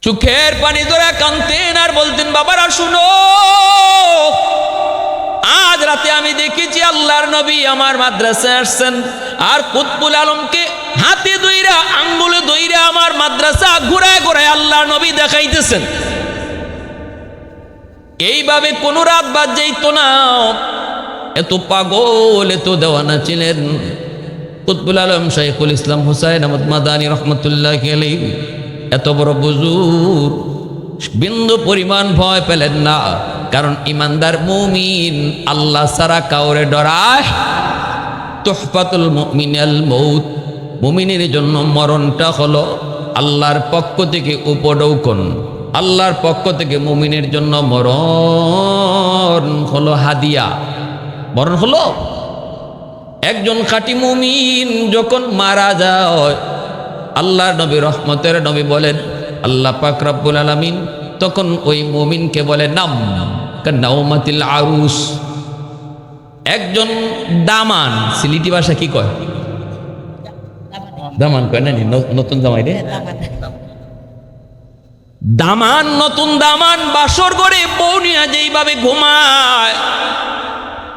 চোখের পানি ধরে কাঁদতেন আর বলতেন, বাবারা শুনো, আজ রাতে আমি দেখেছি আল্লাহর নবী আমার মাদ্রাসায় আসছেন, আর কুতবুল আলমকে হাতে দইরা আঙ্গুলে দইরা আমার মাদ্রাসা ঘুরায় ঘুরায় আল্লাহর নবী দেখাইতেছেন। এইভাবে কোন রাত বাদ যাইত না। এত পাগল, এত দেওয়ানা ছিলেন কুতবুল আলম শাইখুল ইসলাম হুসাইন আহমদ মাদানী রহমতুল্লাহ আলাইহি। এত বড় বুজুর্গ, বিন্দু পরিমাণ ভয় পেলেন না, কারণ ইমানদার মুমিন আল্লাহ ছাড়া কাউরে ডরায়। তুহফাতুল মুমিনাল মউত, মুমিনের জন্য মরণটা হলো আল্লাহর পক্ষ থেকে উপঢৌকন। আল্লাহর পক্ষ থেকে মুমিনের জন্য মরণ হলো হাদিয়া। মরণ হলো, একজন খাঁটি মুমিন যখন মারা যায়, আল্লাহর নবী রহমতের নবী বলেন, আল্লাহ পাক রব্বুল আলামিন তখন ওই মুমিনকে বলে নাম কান্নাউমাতিল আরুস। একজন দামান, সিলেটি ভাষা কি কয়? দামান কয় না, নতুন জামাই রে দামান, নতুন দামান বাসর করে বউ নিয়ে যেইভাবে ঘুমায়,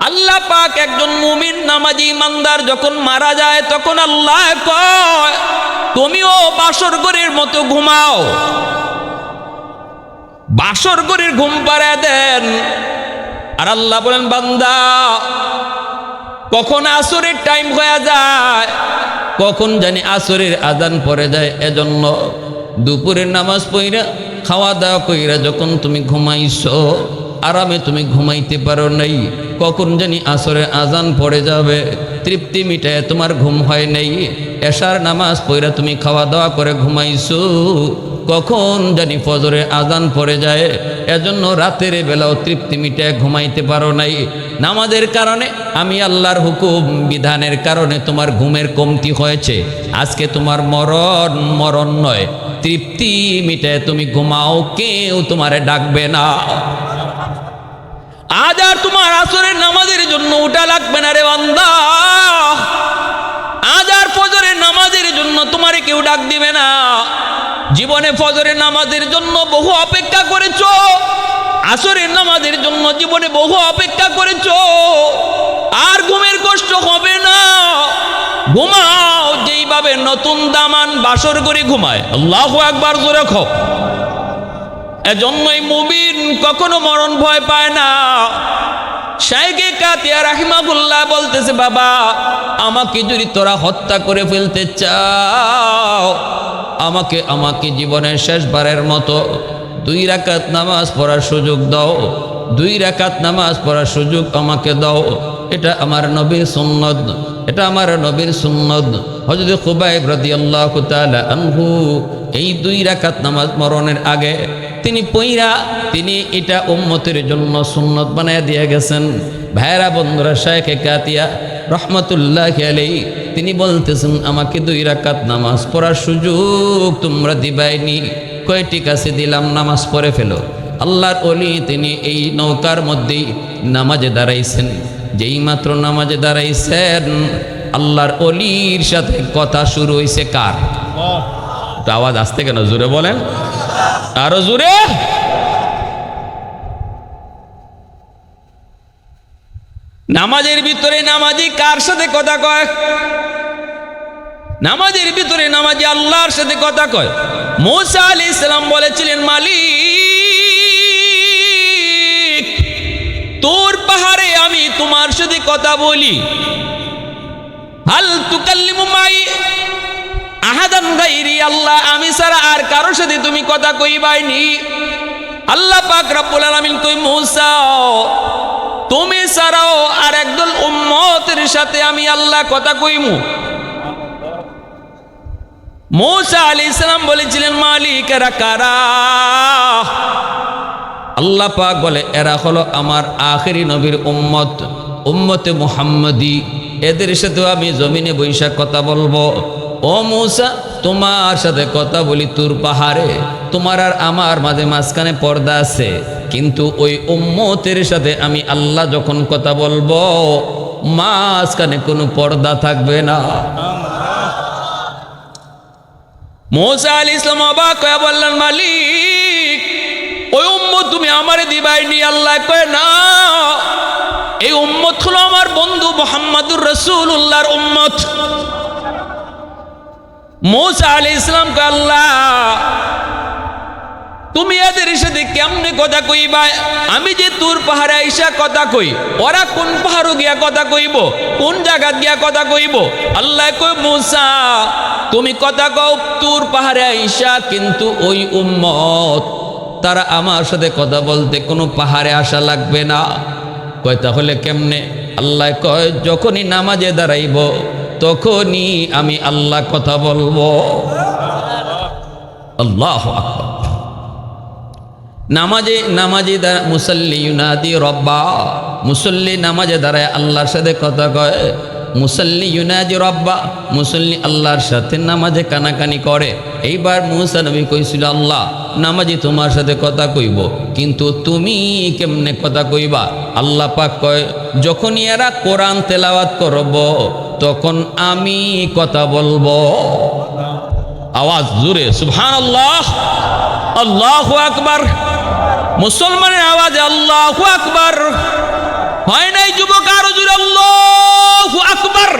আল্লাহ পাক একজন মুমিন নামাজি ইমানদার যখন মারা যায়, তখন আল্লাহ কয় তুমিও বাসর ঘরের মতো ঘুমাও। বাসর ঘরের ঘুম পাড়ায় দেন। আর আল্লাহ বলেন, বান্দা কখন আসরের টাইম হয়ে যায়, কখন জানি আসরের আজান পড়ে যায়, এজন্য দুপুরের নামাজ পড়া খাওয়া দাওয়া কইরা যখন তুমি ঘুমাইছো, আরামে তুমি ঘুমাইতে পারো নাই, কখন জানি আসরের আজান পড়ে যাবে, তৃপ্তি মিটায় তোমার ঘুম হয় নাই, এশার নামাজ পড়া তুমি খাওয়া দাওয়া করে ঘুমাইছো, কখন জানি ফজরের আজান পড়ে যায়, এজন্য রাতের বেলাও তৃপ্তি মিটায় ঘুমাইতে পারো নাই। নামাজের কারণে, আমি আল্লাহর হুকুম বিধানের কারণে তোমার ঘুমের কমতি হয়েছে। আজকে তোমার মরণ নয়, তৃপ্তি মিটায় তুমি ঘুমাও, কেউ তোমারে ডাকবে না। আজ আর তোমার আসরের নামাজের জন্য উঠা লাগবে না রে বান্দা। আজ আর ফজরের নামাজের জন্য তোমারে কেউ ডাক দিবে না। জীবনে ফজরের নামাজের জন্য বহু অপেক্ষা করেছো, আসরের নামাজের জন্য জীবনে বহু অপেক্ষা করেছো, আর ঘুমের কষ্ট হবে না। ঘুমাও যেইভাবে নতুন দামান বাসর করে ঘুমায়। আল্লাহু আকবার, জোরে খাও। এজন্যই মুমিন কখনো মরণ ভয় পায় না। শাইখে কাতিয়া রাহিমাহুল্লাহ বলতেছে, বাবা আমাকে যদি তোরা হত্যা করে ফেলতে চাও, আমাকে জীবনের শেষবারের মতো 2 রাকাত নামাজ পড়ার সুযোগ দাও, 2 রাকাত নামাজ পড়ার সুযোগ আমাকে দাও। এটা আমার নবীর সুন্নত, এটা আমার নবীর সুন্নত। হযরত খুবাইব রাদিয়াল্লাহু তাআলা আনহু এই 2 রাকাত নামাজ মরণের আগে তিনি এটা উম্মতের জন্য সুন্নত বানায় দিয়ে গেছেন। ভাইরা বন্ধুরা, শাইখে কাতিয়া রহমতুল্লাহি আলাইহি তিনি বলতেছেন, আমাকে 2 রাকাত নামাজ পড়ার সুযোগ তোমরা দিবাইনি। কয় ঠিক আছে, দিলাম, নামাজ পড়ে ফেলো। আল্লাহর ওলি তিনি এই নৌকার মধ্যেই নামাজে দাঁড়াইছেন। যেই মাত্র নামাজে দাঁড়াইছেন, আল্লাহর ওলির সাথে কথা শুরু হয়েছে। কার? আওয়াজ আসতে কেন, জোরে বলেন, আরো জোরে। নামাজের ভিতরে নামাজি কার সাথে কথা কয়? নামাজের ভিতরে নামাজি আল্লাহর সাথে কথা কয়। মূসা আলাইহিস সালাম বলেছিলেন, মালিক তোর পাহাড়ে আমি তোমার সাথে কথা বলি, হাল তুকাল্লিমু মাই আহাদান গায়রি, আল্লাহ আমি ছাড়া আর কারোর সাথে তুমি কথা কইবাইনি। আল্লাহ পাক রব্বুল আলামিন কই, মূসা তুমি ছাড়াও আর একদল উম্মতের সাথে আমি আল্লাহ কথা কইমু। মূসা আলাইহিস সালাম বলেছিলেন, মালিক এরা কারা? আল্লাহ পাক বলে, এরা হলো আমার আখেরি নবীর উম্মত, উম্মতে মুহাম্মদী। এদের সাথেও আমি জমিনে বৈশা কথা বলবো। ও মূসা, তোমার সাথে কথা বলি তুর পাহাড়ে, তোমার আর আমার মাঝখানে পর্দা আছে, কিন্তু ওই উম্মতের সাথে আমি আল্লাহ যখন কথা বলবো, মাঝখানে কোনো পর্দা থাকবে না। মুসা আলাইহিস সালাম অবাক হয়ে বললেন, মালিক ওই উম্মত তুমি আমারে দিবাইনি? আল্লাহ কয় না, এই উম্মত হলো আমার বন্ধু মুহাম্মদুর রাসূলুল্লাহর উম্মত। মুসা আলাইহিস সালাম কয়, আল্লাহ তুমি এদের সাথে কেমনে কথা কইবা? আমি যে তুর পাহাড়ে আইসা কথা কই, ওরা কোন পাহাড় গিয়া কথা কইব, কোন জায়গা গিয়া কথা কইব? আল্লাহ কই, মুসা তুমি কথা কও তুর পাহাড়ে আইসা, কিন্তু ওই উম্মত তারা আমার সাথে কথা বলতে কোনো পাহাড়ে আসা লাগবে না। কয় তাহলে কেমনে? আল্লাহ কয়, যখনই নামাজে দাঁড়াইব তখনই আমি আল্লাহ কথা বলবো। আল্লাহু আকবার। নামাজে মুসল্লি ইউনাদি রব্বা, মুসল্লি নামাজে দাঁড়ায় আল্লাহর সাথে কথা কয়। মুসল্লি ইউনাদি রব্বা, মুসল্লি আল্লাহর সাথে নামাজে কানাকানি করে। এইবার মুসা নবী কইছিল, আল্লাহ নামাজি তোমার সাথে কথা কইব, কিন্তু তুমি কেমনে কথা কইবা? আল্লাহ পাক কয়, যখনই এরা কোরআন তেলাওয়াত করব তখন আমি কথা বলবো। আওয়াজ জোরে সুবহানাল্লাহ, আল্লাহু আকবার। মুসলমানের আওয়াজে আল্লাহু আকবার হয় নাই যুবক? আরো জোরে আল্লাহু আকবার।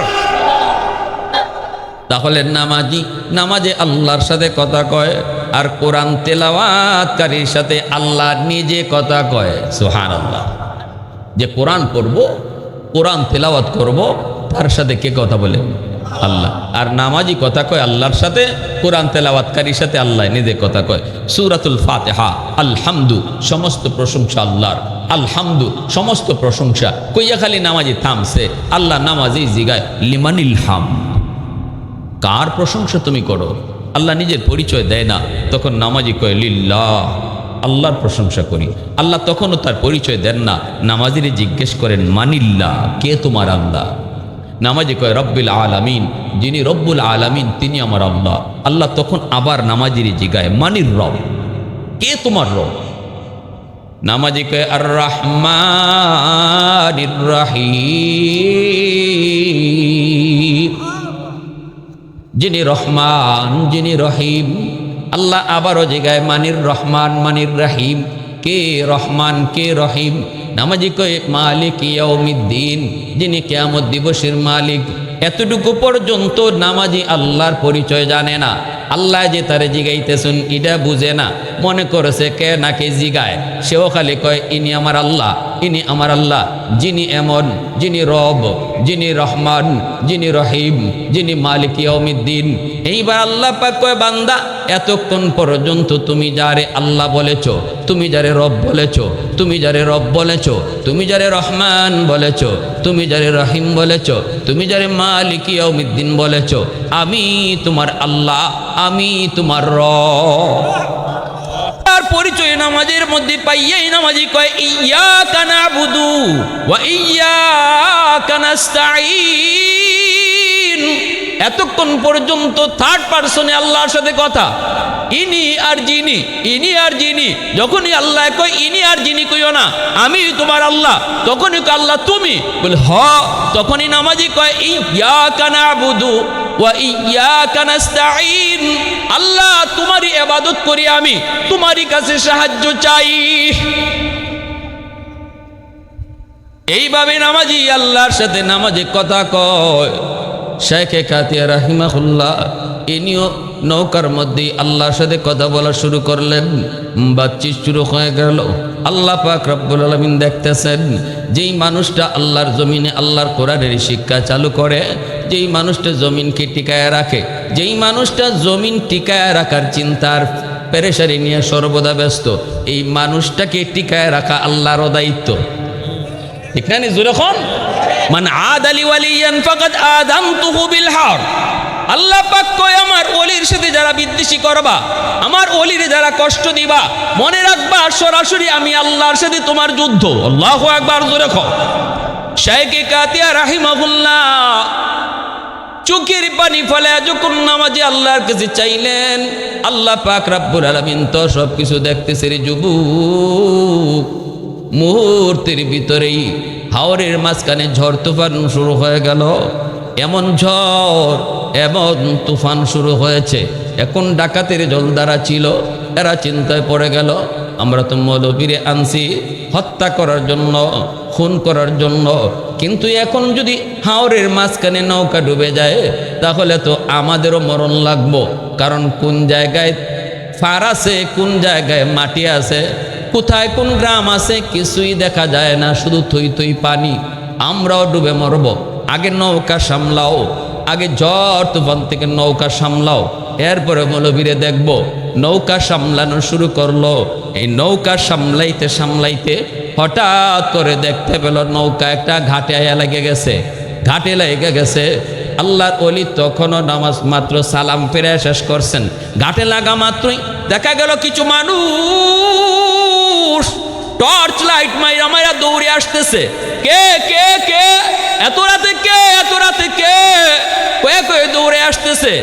তাহলে নামাজে আল্লাহর সাথে কথা কয়, আর কোরআন তেলাওয়াতকারীর সাথে আল্লাহ নিজে কথা কয়। সুবহানাল্লাহ। যে কোরআন পড়ব, কোরআন তেলাওয়াত করব, তার সাথে কে কথা বলে? আল্লাহ। আর নামাজি কথা কয় আল্লাহর সাথে, কোরআন তেলাওয়াতকারীর সাথে আল্লাহ নিজে কথা কয়। সূরাতুল ফাতিহা, আলহামদু সমস্ত প্রশংসা আল্লাহর, আলহামদু সমস্ত প্রশংসা। কইয়া খালি নামাজি থামছে, আল্লাহ নামাজি জিগায় লিমানিল হাম, কার প্রশংসা তুমি করো? আল্লাহ নিজের পরিচয় দেয় না, তখন নামাজি কয় লিল্লাহ, আল্লাহর প্রশংসা করি। আল্লাহ তখনও তার পরিচয় দেন না, নামাজিরে জিজ্ঞেস করেন মানিল্লাহ, কে তোমার আল্লাহ? নামাজি কয় রব্বিল আলামিন, যিনি রব্বুল আলামিন তিনি আমার আল্লাহ। আল্লাহ তখন আবার নামাজিরে জিগায় মানির রব, কে তোমার রব? নামাজি কয় আর রহমানির রহিম, যিনি রহমান যিনি রহিম। আল্লাহ আবারও জিগায় মানির রহমান মানির রহিম, কে রহমান কে রহিম? নামাজি কয় মালিক ইয়াউমিদ্দিন, যিনি কিয়ামত দিবসের মালিক। এতটুকু পর্যন্ত নামাজি আল্লাহর পরিচয় জানে না। আল্লাহ যে তারে জিগাইতেছেন এটা বুঝে না, মনে করেছে কে নাকি জিগায়। সেও খালি কয় ইনি আমার আল্লাহ, ইনি আমার আল্লাহ, যিনি এমন, যিনি রব, যিনি রহমান, যিনি রহিম, যিনি মালিক ইয়াউমিদ্দিন। এইবার আল্লাহ পাক কয় বান্দা, এতক্ষণ পর্যন্ত তুমি যারে আল্লাহ বলেছ, তুমি যারে রব বলেছ, তুমি যারে রব বলেছ, তুমি যারে রহমান বলেছ, তুমি যারে রহিম বলেছ, তুমি যারে মালিক ইয়াউমিদ্দিন বলেছ, আমি তোমার আল্লাহ, আমি তোমার রব। তার পরিচয় নামাজের মধ্যে পাইয়াই নামাজি কয় ইয়্যাকা না'বুদু ওয়া ইয়্যাকা নাস্তাঈন। এতক্ষণ পর্যন্ত থার্ড পারসনে আল্লাহর সাথে কথা, ইনি আর যিনি, ইনি আর যিনি। যখনই আল্লাহ কয় ইনি আর যিনি কইও না, আমি তোমার আল্লাহ, তখনই আল্লাহ তুমি বলে হ। তখনই নামাজি কয় ইয়্যাকা না'বুদু ওয়া ইয়্যাকা নাস্তাঈন, আল্লাহ তোমারই ইবাদত করি, আমি তোমারই কাছে সাহায্য চাই। এইভাবে নামাজি আল্লাহর সাথে নামাজে কথা কয়। শেখে কাতিয়া রাহিমাহুল্লাহ ইনিও নৌকার মধ্যে আল্লাহর সাথে কথা বলা শুরু করলেন। বাতচিত শুরু হয়ে গেল। আল্লাহ পাক রব্বুল আলামিন দেখতেছেন, যেই মানুষটা আল্লাহর জমিনে আল্লাহর কোরআনের শিক্ষা চালু করে, যেই মানুষটা জমিনকে টিকায় রাখে, যেই মানুষটা জমিন টিকায় রাখার চিন্তার পেরেশানি নিয়ে সর্বদা ব্যস্ত, এই মানুষটাকে টিকায় রাখা আল্লাহর দায়িত্ব। ঠিক না? যখন মান আদালি ওয়ালিয়ান ফাকাদ আযানতুহু বিল হারব, আল্লাহ পাক কয় আমার ওলির সাথে যারা বিদ্বেষী করবা, আমার ওলিরে যারা কষ্ট দিবা, মনে রাখবা সরাসরি আমি আল্লাহর সাথে তোমার যুদ্ধ। আল্লাহু আকবার, জোরে কও। শাইখে কাতিয়া রাহিমাহুল্লাহ চোখের পানি ফেলে যখন নামাজে আল্লাহর কাছে চাইলেন, আল্লাহ পাক রব্বুল আলামিন তো সব কিছু দেখতেছে রে যুবক। মুহূর্তের ভিতরেই হাওরের মাঝখানে ঝড় তুফান শুরু হয়ে গেল। এমন ঝড়, এমন তুফান শুরু হয়েছে, এখন ডাকাতের দল দ্বারা ছিল, এরা চিন্তায় পড়ে গেল আমরা তো মৌলবীরে আনছি হত্যা করার জন্য, খুন করার জন্য, কিন্তু এখন যদি হাওরের মাঝখানে নৌকা ডুবে যায় তাহলে তো আমাদেরও মরণ লাগবো। কারণ কোন জায়গায় ফার আছে, কোন জায়গায় মাটি আছে, কোথায় কোন গ্রাম আছে কিছুই দেখা যায় না, শুধু থই থই পানি, আমরাও ডুবে মরব। আগে নৌকা সামলাও, আগে ঝড় তুফান থেকে নৌকা সামলাও, এরপরে মৌলবীরে দেখব। নৌকা সামলানো শুরু করলো। এই নৌকা সামলাইতে সামলাইতে হঠাৎ করে দেখতে পেল নৌকা একটা ঘাটে লেগে গেছে, ঘাটে লেগে গেছে। আল্লাহর ওলি তখনও নামাজ মাত্র সালাম ফিরে শেষ করছেন, ঘাটে লাগা মাত্রই দেখা গেল কিছু মানুষ টর্চ লাইট মাইরা মাইরা দৌড়ে আসতেছে। কে কে কে এত রাতে, কে এত রাতে, কে কয়ে কয়ে দৌড়ে আসতেছে।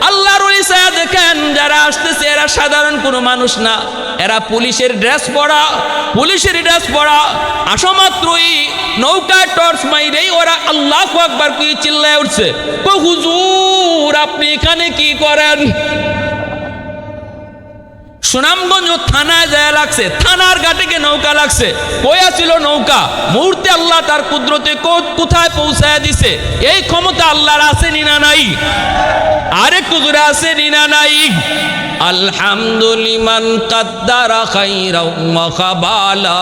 আল্লাহর ওলি সায়া দেখেন যারা আসতেছে এরা সাধারণ কোনো মানুষ না, এরা পুলিশের ড্রেস পরা, পুলিশের ড্রেস পরা। আসা মাত্রই নৌকায় টর্চ মাইরেই ওরা আল্লাহু আকবার কই চিল্লায় উঠছে, কই হুজুর আপনি এখানে কি করেন? সুনামগঞ্জ থানায় যায় লাগছে, থানার ঘাটে গিয়ে নৌকা লাগছে। কয়া ছিল নৌকা, মুহূর্তে আল্লাহ তার কুদরতে কোথায় পৌঁছায় দিছে। এই ক্ষমতা আল্লাহর আছে না নাই? আরে কুদরে আছে না নাই? আলহামদুলিমান কাদ্দারা খাইরাও ওয়া খাবালা,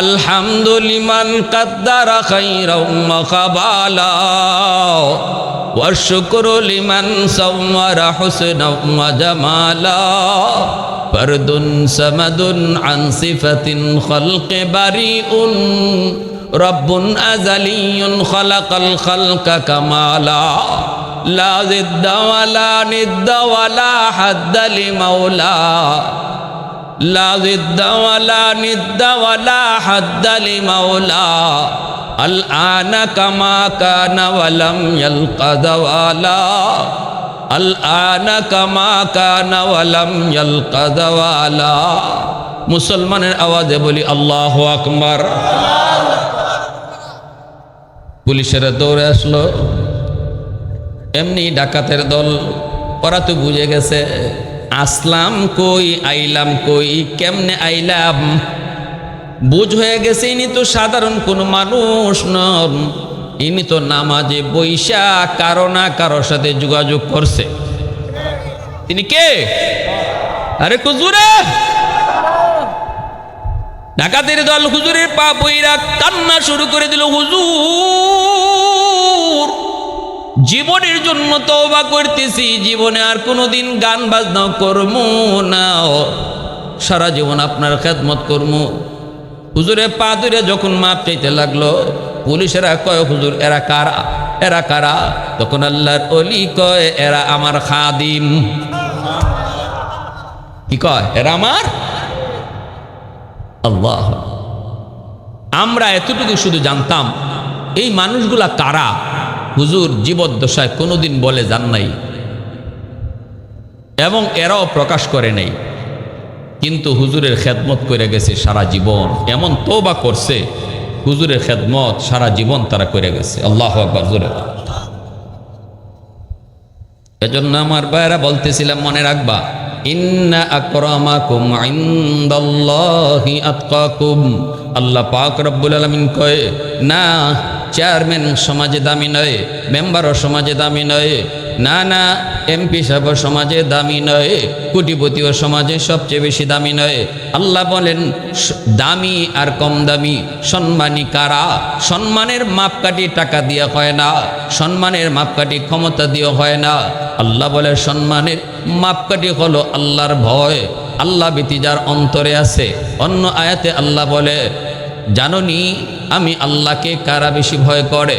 আলহামদুলিমান কাদ্দারা খাইরাও ওয়া খাবালা, والشكر لمن صور حسنا وجمالا، فرد سمد عن صفة خلق بريء، رب أزلي خلق الخلق كمالا، لا ضد ولا ند ولا حد لمولا، لا ضد ولا ند ولا حد لمولا، الآن كما كان ولم يلق زوالا، الآن كما كان ولم يلق زوالا। মুসলমানের আওয়াজে বলি আল্লাহু আকবার। পুলিশেরা দৌড়ে আসলো, এমনি ডাকাতের দল, ওরা তো বুঝে গেছে আসলাম কই আইলাম কই, কেমনে আইলাম বুঝ হয়ে গেছে। ইনি তো সাধারণ কোনো মানুষ নন, ইনি তো নামাজে বৈশা কারো না কারোর সাথে যোগাযোগ করছে। তিনি কে? আরে হুজুরে, ডাকাতের দল হুজুরের পা বইরা কান্না শুরু করে দিল। হুজুর জীবনের জন্য তওবা করতেছি, জীবনে আর কোনোদিন গান বাজনা করবো না, সারা জীবন আপনার খেদমত করবো। হুজুরের পা ধরে যখন মাপ চাইতে লাগলো, পুলিশেরা কয় হুজুর এরা কারা, এরা কারা? তখন আল্লাহর ওলি কয় এরা আমার খাদিম। কি কয়? এরা আমার। আল্লাহ, আমরা এতটুকু শুধু জানতাম এই মানুষগুলা কারা। হুজুর জীবদ্দশায় কোনোদিন বলে যান নাই এবং এরাও প্রকাশ করে নাই, কিন্তু হুজুরের খেদমত করে গেছে সারা জীবন। এমন তওবা করছে, হুজুরের খেদমত সারা জীবন তারা করে গেছে। আল্লাহু আকবার জোরে। এজন্য আমার ভাইরা বলতেছিলাম, মনে রাখবা ইন্না আকরামাকুম ইনদাল্লাহি আতকাকুম। আল্লাহ পাক রব্বুল আলামিন কয় না চেয়ারম্যান সমাজে দামি নয়, মেম্বারও সমাজে দামি নয়, না না এমপি সাহেব সমাজে দামি নয়, কোটিপতিও সমাজে সবচেয়ে বেশি দামি নয়। আল্লাহ বলেন দামি আর কম দামি সম্মানী কারা? সম্মানের মাপকাঠি টাকা দিয়ে হয় না, সম্মানের মাপকাঠি ক্ষমতা দিয়ে হয় না। আল্লাহ বলে সম্মানের মাপকাঠি হলো আল্লাহর ভয়, আল্লাহ ভীতি যার অন্তরে আছে। অন্য আয়াতে আল্লাহ বলে জানোনি আমি আল্লাহকে কারা বেশি ভয় করে?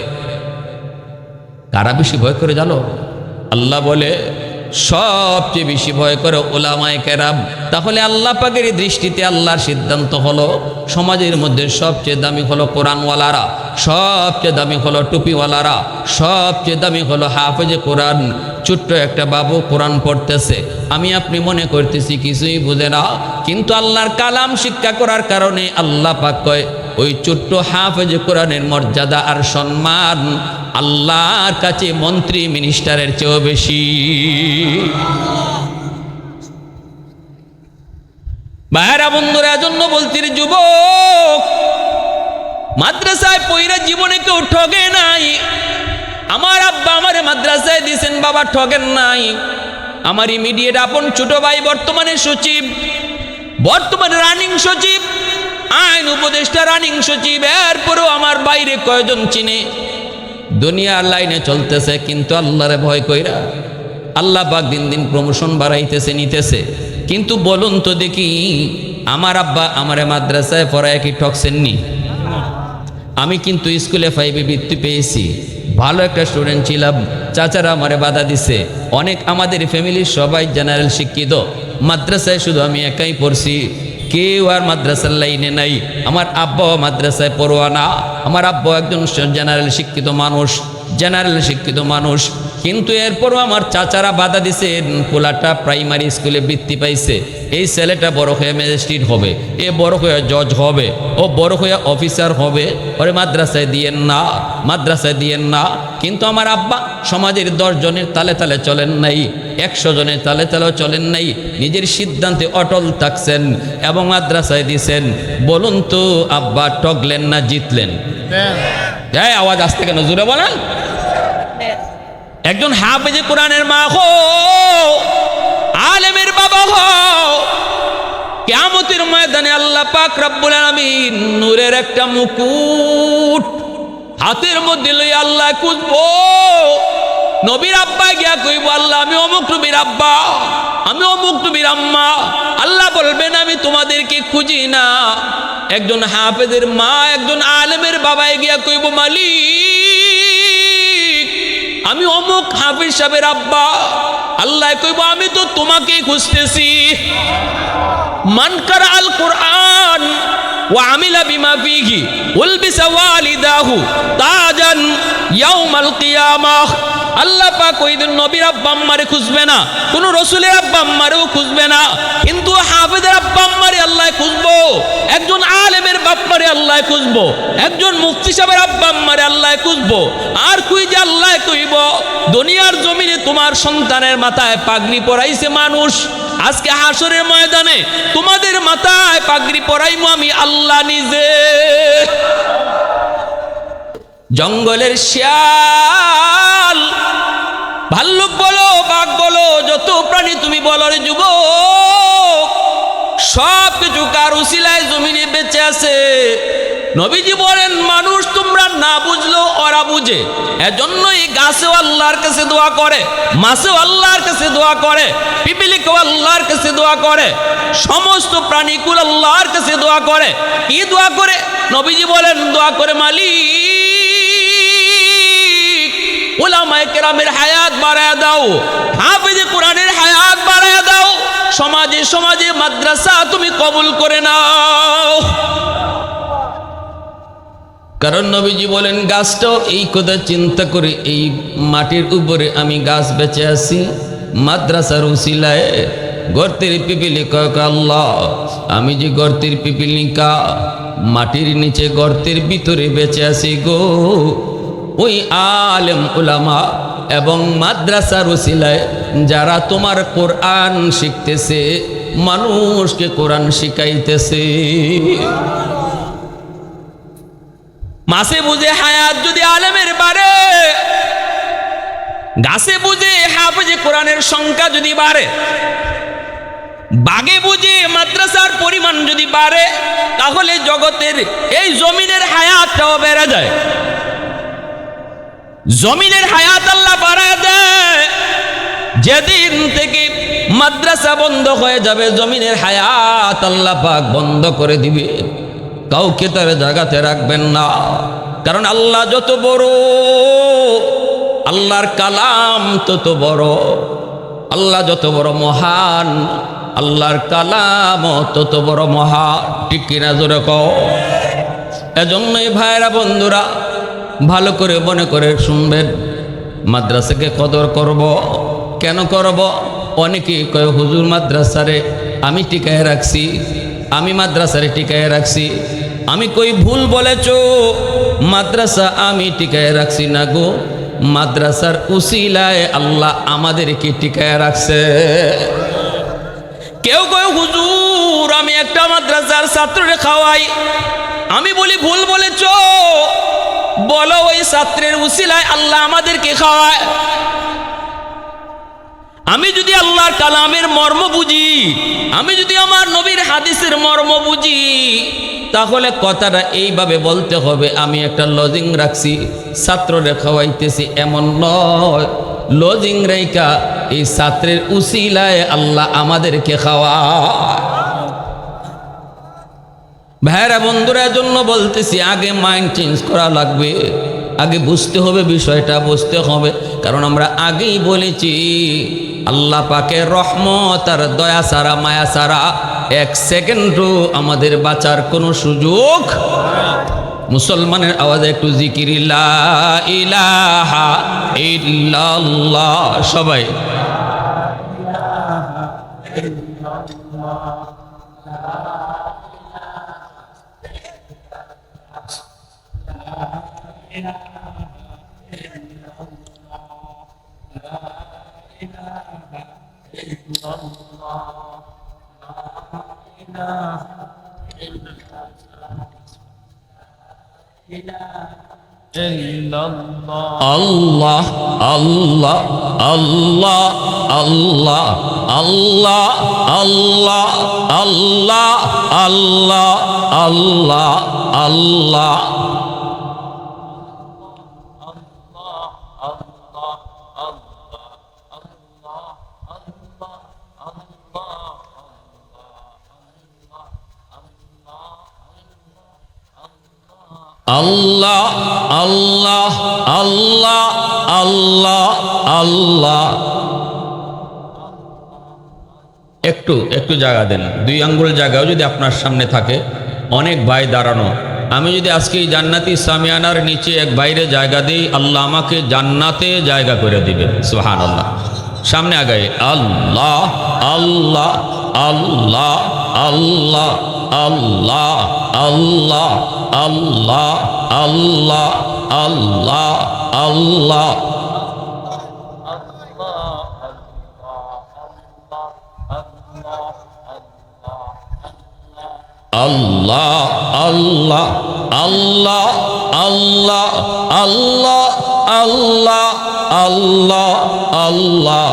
কারা বেশি ভয় করে জানো? আল্লাহ বলে সবচেয়ে বেশি ভয় করে উলামায়ে কেরাম। তাহলে আল্লাহ পাকের দৃষ্টিতে আল্লাহর সিদ্ধান্ত হলো সমাজের মধ্যে সবচেয়ে দামি হলো কোরআনওয়ালারা, সবচেয়ে দামি হলো টুপিওয়ালারা, সবচেয়ে দামি হলো হাফেজে কোরআন। ছোট্ট একটা বাবু কোরআন পড়তেছে, আমি আপনি মনে করতেছি কিছুই বুঝে না, কিন্তু আল্লাহর কালাম শিক্ষা করার কারণে আল্লাহ পাক কয় ওই ছোট্ট হাফেজে কোরআনের মর্যাদা আর সম্মান আল্লাহর কাছে মন্ত্রী মিনিস্টারের চেয়েও বেশি। ভাইরা বন্ধুরা, এজন্য বলছি রে যুবক, মাদ্রাসায় পইরা জীবনে কেউ ঠকে নাই। আমার আব্বা আমারে মাদ্রাসায় দিয়েছেন, বাবা ঠকেন নাই। আমার ইমিডিয়েট আপন ছোট ভাই বর্তমানে সচিব, বর্তমানে রানিং সচিব, আইন উপদেষ্টা রানিং সচিব। এরপরেও আমার বাইরে কয়জন চিনে? দুনিয়ার লাইনে চলতেছে, কিন্তু আল্লাহরে ভয় কইরা। আল্লাহ পাক দিন দিন প্রমোশন বাড়াইতেছে, নিতেছে। কিন্তু বলুন তো দেখি, আমার আব্বা আমারে মাদ্রাসায় পড়ায় কি ঠকছেননি? আমি কিন্তু স্কুলে 5-এ বৃত্তি পেয়েছি, ভালো একটা স্টুডেন্ট ছিলাম। চাচারা আমারে বাধা দিছে। অনেক আমাদের ফ্যামিলির সবাই জেনারেল শিক্ষিত, মাদ্রাসায় শুধু আমি একাই পড়ছি, কেউ আর মাদ্রাসার লাইনে নাই। আমার আব্বাও মাদ্রাসায় পড়ুয়া না, আমার আব্বা একজন জেনারেল শিক্ষিত মানুষ, জেনারেল শিক্ষিত মানুষ। কিন্তু এরপরও আমার চাচারা বাধা দিছে, পোলাটা প্রাইমারি স্কুলে বৃত্তি পাইছে, এই ছেলেটা বড় হয়ে ম্যাজিস্ট্রেট হবে, এ বড় হয়ে জজ হবে, ও বড় হয়ে অফিসার হবে, ওরে মাদ্রাসায় দিয়েন না, মাদ্রাসায় দিয়েন না। কিন্তু আমার আব্বা সমাজের 10 জনের তালে তালে চলেন নাই, 100 জনের তালে তালেও চলেন নাই, নিজের সিদ্ধান্তে অটল থাকছেন এবং মাদ্রাসায় দিছেন। বলুন তো আব্বা ঠকলেন না জিতলেন? যাই আওয়াজ আসতে কেন, জোরে বলেন। একজন হাফেজে কোরআনের মা হো, আলেমের বাবা হো, কিয়ামতের ময়দানে আল্লাহ পাক রব্বুল আলামিন নূরের একটা মুকুট হাতের মধ্যে লই আল্লাহ খুঁজবো। নবীর আব্বা গিয়া কইব, আল্লাহ আমি অমুক নবীর আব্বা, আমি অমুক নবীর আম্মা। আল্লাহ বলবেন আমি তোমাদেরকে খুঁজি না। একজন হাফেজের মা, একজন আলেমের বাবায় গিয়া কইব, মালিক আমি অমুক হাফেজ সাহেবের আব্বা। আল্লাহ কইব আমি তো তোমাকেই খুঁজতেছি। মান কারা আল কোরআন ওয়া আমিলা বিমা ফিহি উলবিসা ওয়ালিদাহু তাজান ইয়াউমাল কিয়ামাহ। আল্লাহ পাক ওই দিন নবীর আব্বা আম্মারে খুঁজবে না, কোন রসুলের আব্বা আম্মারেও খুঁজবে না, কিন্তু হাফেজের আব্বা আম্মারে আল্লাহ খুঁজবো, একজন আলেমের বাপ্পারে আল্লাহ খুঁজবো, একজন মুফতি সাহেবের আব্বা আম্মারে আল্লাহ খুঁজবো। আর কই যে আল্লাহ কইব, দুনিয়ার জমিনে তোমার সন্তানের মাথায় পাগড়ি পরাইছে মানুষ, আজকে হাসরের ময়দানে তোমাদের মাথায় পাগড়ি পরাইমু আমি আল্লাহ নিজে। জঙ্গলের শিয়াল, ভাল্লুক বলো, বাঘ বলো, যত প্রাণী তুমি বলো রে যুবক, সব কিছু কার উসিলায় জমিনে বেঁচে আছে। নবীজি বলেন মানুষ তোমরা না বুঝলো ওরা বুঝে, এজন্যই গাছেও আল্লাহর কাছে দোয়া করে, মাছেও আল্লাহর কাছে দোয়া করে, পিপিলিকেও আল্লাহর কাছে দোয়া করে, সমস্ত প্রাণীকুল আল্লাহর কাছে দোয়া করে। কি দোয়া করে? নবীজি বলেন দোয়া করে মালিক উলামায়ে কেরামের হায়াত বাড়ায় দাও, হাফেজে কোরআনের হায়াত বাড়ায় দাও, সমাজে সমাজে মাদ্রাসা তুমি কবুল করে নাও। কারণ নবীজি বলেন গাছটাও এই কথা চিন্তা করে, এই মাটির উপরে আমি গাছ বেঁচে আছি মাদ্রাসার উসিলায়। গর্তের পিপিলিকা আল্লাহ, আমি যে গর্তের পিপিলিকা মাটির নিচে গর্তের ভিতরে বেঁচে আছি গো, ওই আলেম উলামা এবং মাদ্রাসার উসিলায় যারা তোমার কোরআন শিখতেছে, মানুষকে কোরআন শিখাইতেছে। মাসে বুঝে হায়াত যদি আলেমের বাড়ে, গাছে বুঝে হাফেজে কোরআনের সংখ্যা যদি বাড়ে, বাগে বুঝে মাদ্রাসার পরিমাণ যদি বাড়ে, তাহলে জগতের এই জমিনের হায়াতটাও বেড়ে যায়। জমিনের হায়াত আল্লাহ বাড়ায় দেয়। যেদিন থেকে মাদ্রাসা বন্ধ হয়ে যাবে, জমিনের হায়াত আল্লাহ পাক বন্ধ করে দিবে, কাউকে তার জায়গাতে রাখবেন না। কারণ আল্লাহ যত বড়, আল্লাহর কালাম তত বড়, আল্লাহ যত বড় মহান, আল্লাহর কালাম তত বড় মহান। ঠিক কিনা জোরে কও? এজন্যই ভাইরা বন্ধুরা ভালো করে মনে করে শুনবেন, মাদ্রাসাকে কদর করব। কেন করব? অনেকেই কয় হুজুর মাদ্রাসারে আমি টিকায় রাখছি, আমি মাদ্রাসারে টিকায় রাখছি, আমি কই ভুল বলেছ, মাদ্রাসা আমি টিকায় রাখছি না গো, মাদ্রাসার উসিলায় আল্লাহ আমাদেরকে টিকায় রাখছে। কেউ কয় হুজুর আমি একটা মাদ্রাসার ছাত্ররে খাওয়াই, আমি বলি ভুল বলেছ, বলো ওই ছাত্রের উসিলায় আল্লাহ আমাদেরকে খাওয়ায়। আমি যদি আল্লাহর কালামের মর্ম বুঝি, আমি যদি আমার নবীর হাদিসের মর্ম বুঝি, তাহলে কথাটা এইভাবে বলতে হবে, আমি একটা লজিং রাখছি ছাত্ররে খাওয়াইতেছি এমন নয়, লজিং রেখা এই ছাত্রের উসিলায় আল্লাহ আমাদেরকে খাওয়ায়। ভাইরা বন্ধুরা জন্য বলতেছি, আগে মাইন্ড চেঞ্জ করা লাগবে, আগে বুঝতে হবে বিষয়টা, বুঝতে হবে। কারণ আমরা আগেই বলেছি আল্লাহ পাকের রহমত আর দয়া ছাড়া, মায়া ছাড়া এক সেকেন্ডও আমাদের বাঁচার কোনো সুযোগ। মুসলমানের আওয়াজে একটু জিকির লা ইলাহা ইল্লাল্লাহ সবাই। আল্লাহ আল্লাহ আল্লাহ আল্লাহ আল্লাহ আল্লাহ আল্লাহ আল্লাহ আল্লাহ আল্লাহ। আল্লাহ আল্লাহ আল্লাহ আল্লাহ আল্লাহ। একটু একটু জায়গা দেন, 2 আঙ্গুল জায়গাও যদি আপনার সামনে থাকে, অনেক ভাই দাঁড়ানো। আমি যদি আজকে এই জান্নাতি সামিয়ানার নিচে এক বাইরে জায়গা দিই, আল্লাহ আমাকে জান্নাতে জায়গা করে দিবেন। সুবহানাল্লাহ। সামনে আগায় আল্লাহ আল্লাহ আল্লাহ আল্লাহ আল্লাহ আল্লাহ আল্লাহ আল্লাহ আল্লাহ আল্লাহ। আল্লাহ আল্লাহ আল্লাহ আল্লাহ আল্লাহ আল্লাহ আল্লাহ আল্লাহ।